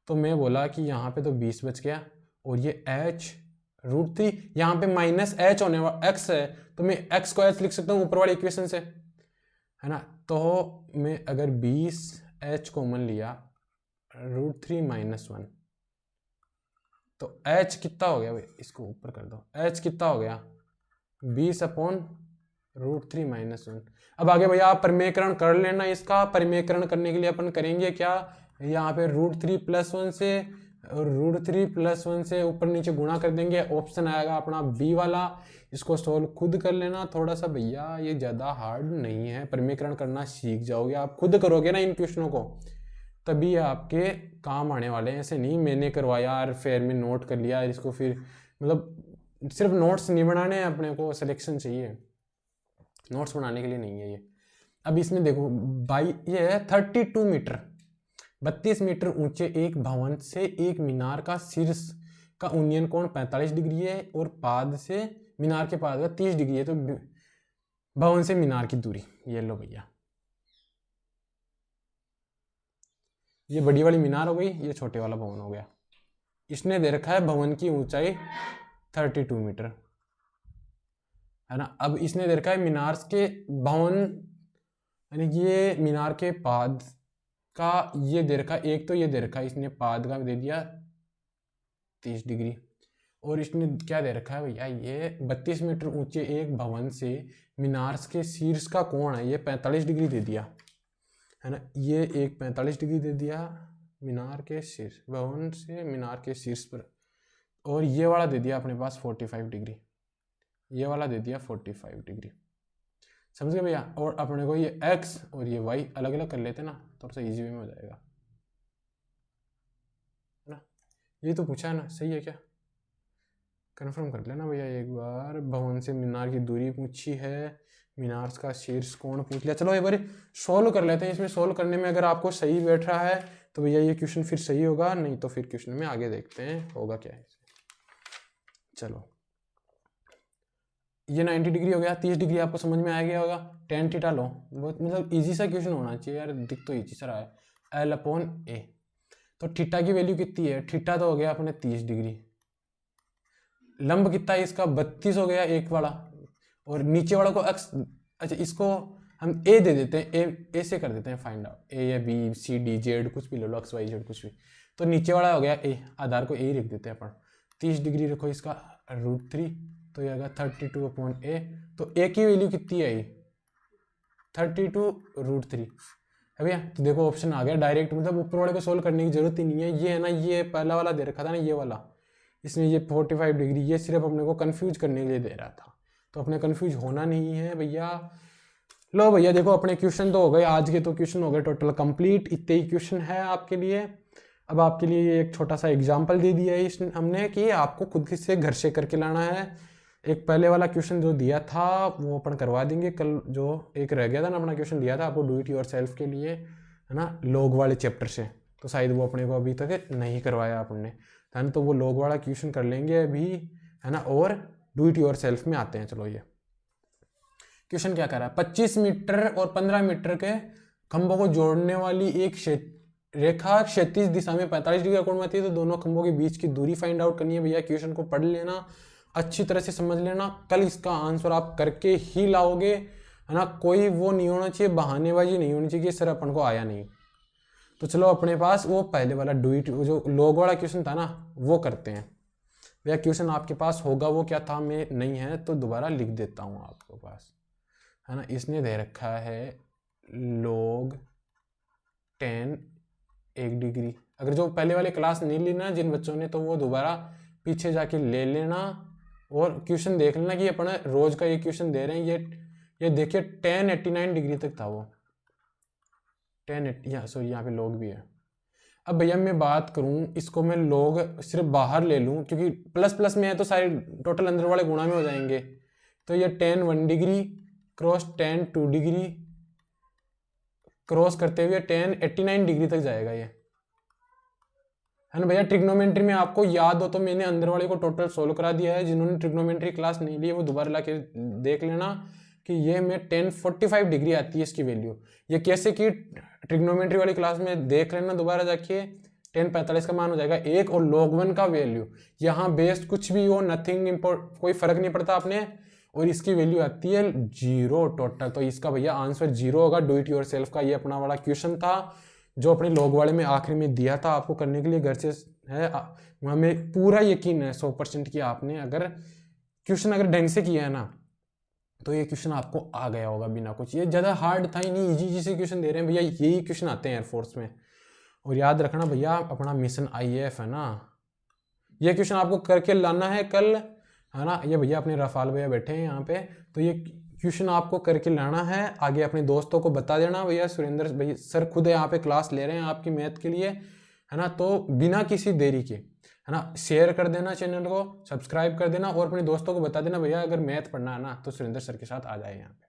तो मैं बोला कि यहाँ पे तो 20 बच गया, और ये H √3, यहाँ पे -H होने वाला X है, तो मैं X को H लिख सकता हूँ ऊपर वाली इक्वेशन से है ना। तो मैं अगर 20H कॉमन लिया √3 - 1, तो H कितना हो गया भाई, इसको ऊपर कर दो, H कितना हो गया 20/√3 - 1। अब आगे भैया आप परिमेयकरण कर लेना इसका। परिमेयकरण करने के लिए अपन करेंगे क्या, यहाँ पे √3 + 1 से √3 + 1 से ऊपर नीचे गुणा कर देंगे, ऑप्शन आएगा अपना बी वाला। इसको सोल्व खुद कर लेना थोड़ा सा भैया, ये ज़्यादा हार्ड नहीं है, परिमेयकरण करना सीख जाओगे, आप खुद करोगे ना इन क्वेश्चनों को तभी आपके काम आने वाले हैं। ऐसे नहीं मैंने करवाया और फिर में नोट कर लिया इसको, फिर मतलब सिर्फ नोट्स नहीं बनाने हैं, अपने को सिलेक्शन चाहिए, नोट्स बनाने के लिए नहीं है ये। अब इसमें देखो ये है 32 मीटर, 32 मीटर ऊंचे एक भवन से एक मीनार का शीर्ष का उन्नयन कोण 45 डिग्री है, और पाद से मीनार के पाद का 30 डिग्री है, तो भवन से मीनार की दूरी ये लो भैया, ये बड़ी वाली मीनार हो गई, ये छोटे वाला भवन हो गया। इसने दे रखा है भवन की ऊंचाई 32 मीटर है ना। अब इसने दे रखा है मीनार के भवन, यानी ये मीनार के पाद का ये दे रखा है, एक तो ये दे रखा है इसने पाद का दे दिया 30 डिग्री, और इसने क्या दे रखा है भैया ये 32 मीटर ऊंचे एक भवन से मीनार के शीर्ष का कोण है, ये 45 डिग्री दे दिया है ना। ये एक 45 डिग्री दे दिया मीनार के शीर्ष, भवन से मीनार के शीर्ष पर, और ये वाला दे दिया अपने पास 45 डिग्री, ये वाला दे दिया 45 डिग्री। समझ गए भैया। और अपने को ये x और ये y अलग अलग कर लेते ना, थोड़ा सा इजी वे में हो जाएगा, है ना। ये तो पूछा है ना, सही है क्या, कंफर्म कर लेना भैया एक बार। भवन से मीनार की दूरी पूछी है, मीनार का शीर्ष कोण पूछ लिया। चलो एक बार सोल्व कर लेते हैं। इसमें सोल्व करने में अगर आपको सही बैठ रहा है तो भैया ये क्वेश्चन फिर सही होगा, नहीं तो फिर क्वेश्चन में आगे देखते हैं होगा क्या है। चलो ये 90 डिग्री हो गया, 30 डिग्री आपको समझ में आ गया होगा। टेन थीटा लो, बहुत मतलब इजी सा क्वेश्चन होना चाहिए यार, दिख तो इजी सा रहा है। एल अपॉन ए, तो थीटा की वैल्यू कितनी है, थीटा तो हो गया अपने 30 डिग्री, लंब कितना है इसका 32 हो गया एक वाला, और नीचे वाला को एक्स, अच्छा इसको हम ए दे देते हैं, ए से कर देते हैं फाइंड आउट, ए या बी सी डी जेड कुछ भी ले लो, एक्स वाई जेड कुछ भी। तो नीचे वाला हो गया ए, आधार को ए ही लिख देते हैं अपन। 30 डिग्री रखो इसका √3, तो ये आएगा 32 अपॉन ए। तो ए की वैल्यू कितनी आई 32√3 है भैया। तो देखो ऑप्शन आ गया डायरेक्ट, मतलब ऊपर वाले को सोल्व करने की जरूरत ही नहीं है। ये है ना, ये पहला वाला दे रखा था ना, ये वाला, इसमें ये 45 डिग्री, ये सिर्फ अपने को कंफ्यूज करने के लिए दे रहा था, तो अपने कंफ्यूज होना नहीं है भैया। लो भैया देखो अपने क्वेश्चन तो हो गए, आज के तो क्वेश्चन हो गए टोटल कंप्लीट, इतने ही क्वेश्चन है आपके लिए। अब आपके लिए एक छोटा सा एग्जाम्पल दे दिया है इसने हमने कि आपको खुद से घर से करके लाना है। एक पहले वाला क्वेश्चन जो दिया था वो अपन करवा देंगे कल, जो एक रह गया था ना अपना क्वेश्चन दिया था आपको डू इट योर सेल्फ के लिए, है ना, लॉग वाले चैप्टर से, तो शायद वो अपने को अभी तक नहीं करवाया अपन ने, है ना। तो वो लॉग वाला क्वेश्चन कर लेंगे अभी, है ना, और डू इट योर सेल्फ में आते हैं। चलो ये क्वेश्चन क्या कर रहा है, 25 मीटर और 15 मीटर के खंभों को जोड़ने वाली एक रेखा क्षैतिज दिशा में 45 डिग्री कोण में आती है, तो दोनों खंभों के बीच की दूरी फाइंड आउट करनी है भैया। क्वेश्चन को पढ़ लेना, अच्छी तरह से समझ लेना, कल इसका आंसर आप करके ही लाओगे, है ना। कोई वो नहीं होना चाहिए, बहानेबाजी नहीं होनी चाहिए कि सर अपन को आया नहीं। तो चलो अपने पास वो पहले वाला डू इट, जो लॉग वाला क्वेश्चन था ना, वो करते हैं भैया। क्वेश्चन आपके पास होगा, वो क्या था मैं नहीं है तो दोबारा लिख देता हूँ आपके पास, है ना। इसने दे रखा है log 10 1 डिग्री। अगर जो पहले वाले क्लास नहीं लेना जिन बच्चों ने, तो वो दोबारा पीछे जाके ले लेना और क्वेश्चन देख लेना कि अपन रोज का ये क्वेश्चन दे रहे हैं। ये देखिए 1089 डिग्री तक था वो, 10 सॉरी यहाँ पे log भी है। अब भैया मैं बात करूं, इसको मैं log सिर्फ बाहर ले लूं, क्योंकि प्लस प्लस में है तो सारे टोटल अंदर वाले गुणा में हो जाएंगे। तो ये 10 1 डिग्री क्रॉस 10 2 डिग्री क्रॉस करते हुए 10 89 डिग्री तक जाएगा ये, है ना भैया। ट्रिग्नोमेट्री में आपको याद हो तो मैंने अंदर वाले को टोटल सोल्व करा दिया है, जिन्होंने ट्रिग्नोमेट्री क्लास नहीं ली वो दोबारा लाके देख लेना कि ये में 1045 डिग्री आती है इसकी वैल्यू। ये कैसे की ट्रिग्नोमेट्री वाली क्लास में देख लेना दोबारा जाके, 1045 का मान हो जाएगा 1, और log 1 का वैल्यू यहाँ बेस्ड कुछ भी हो, नथिंग इम्पोर्ट, कोई फर्क नहीं पड़ता आपने, और इसकी वैल्यू आती है 0 टोटल। तो इसका भैया आंसर 0 होगा। डू इट योर सेल्फ का ये अपना वाला क्वेश्चन था जो अपने लॉग वाले में आखिरी में दिया था आपको करने के लिए घर से, है हमें पूरा यकीन है 100% कि आपने अगर क्वेश्चन अगर ढंग से किया है ना तो ये क्वेश्चन आपको आ गया होगा बिना कुछ। ये ज़्यादा हार्ड था ही नहीं, इजी से क्वेश्चन दे रहे हैं भैया, यही क्वेश्चन आते हैं एयरफोर्स में। और याद रखना भैया अपना मिशन IAF है ना, ये क्वेश्चन आपको करके लाना है कल, है ना। ये भैया अपने रफाल भैया बैठे हैं यहाँ पे, तो ये क्वेश्चन आपको करके लाना है, आगे अपने दोस्तों को बता देना भैया सुरेंद्र भैया सर खुद यहाँ पे क्लास ले रहे हैं आपकी मैथ के लिए, है ना। तो बिना किसी देरी के, है ना, शेयर कर देना चैनल को, सब्सक्राइब कर देना और अपने दोस्तों को बता देना भैया अगर मैथ पढ़ना है ना तो सुरेंद्र सर के साथ आ जाए यहाँ पे।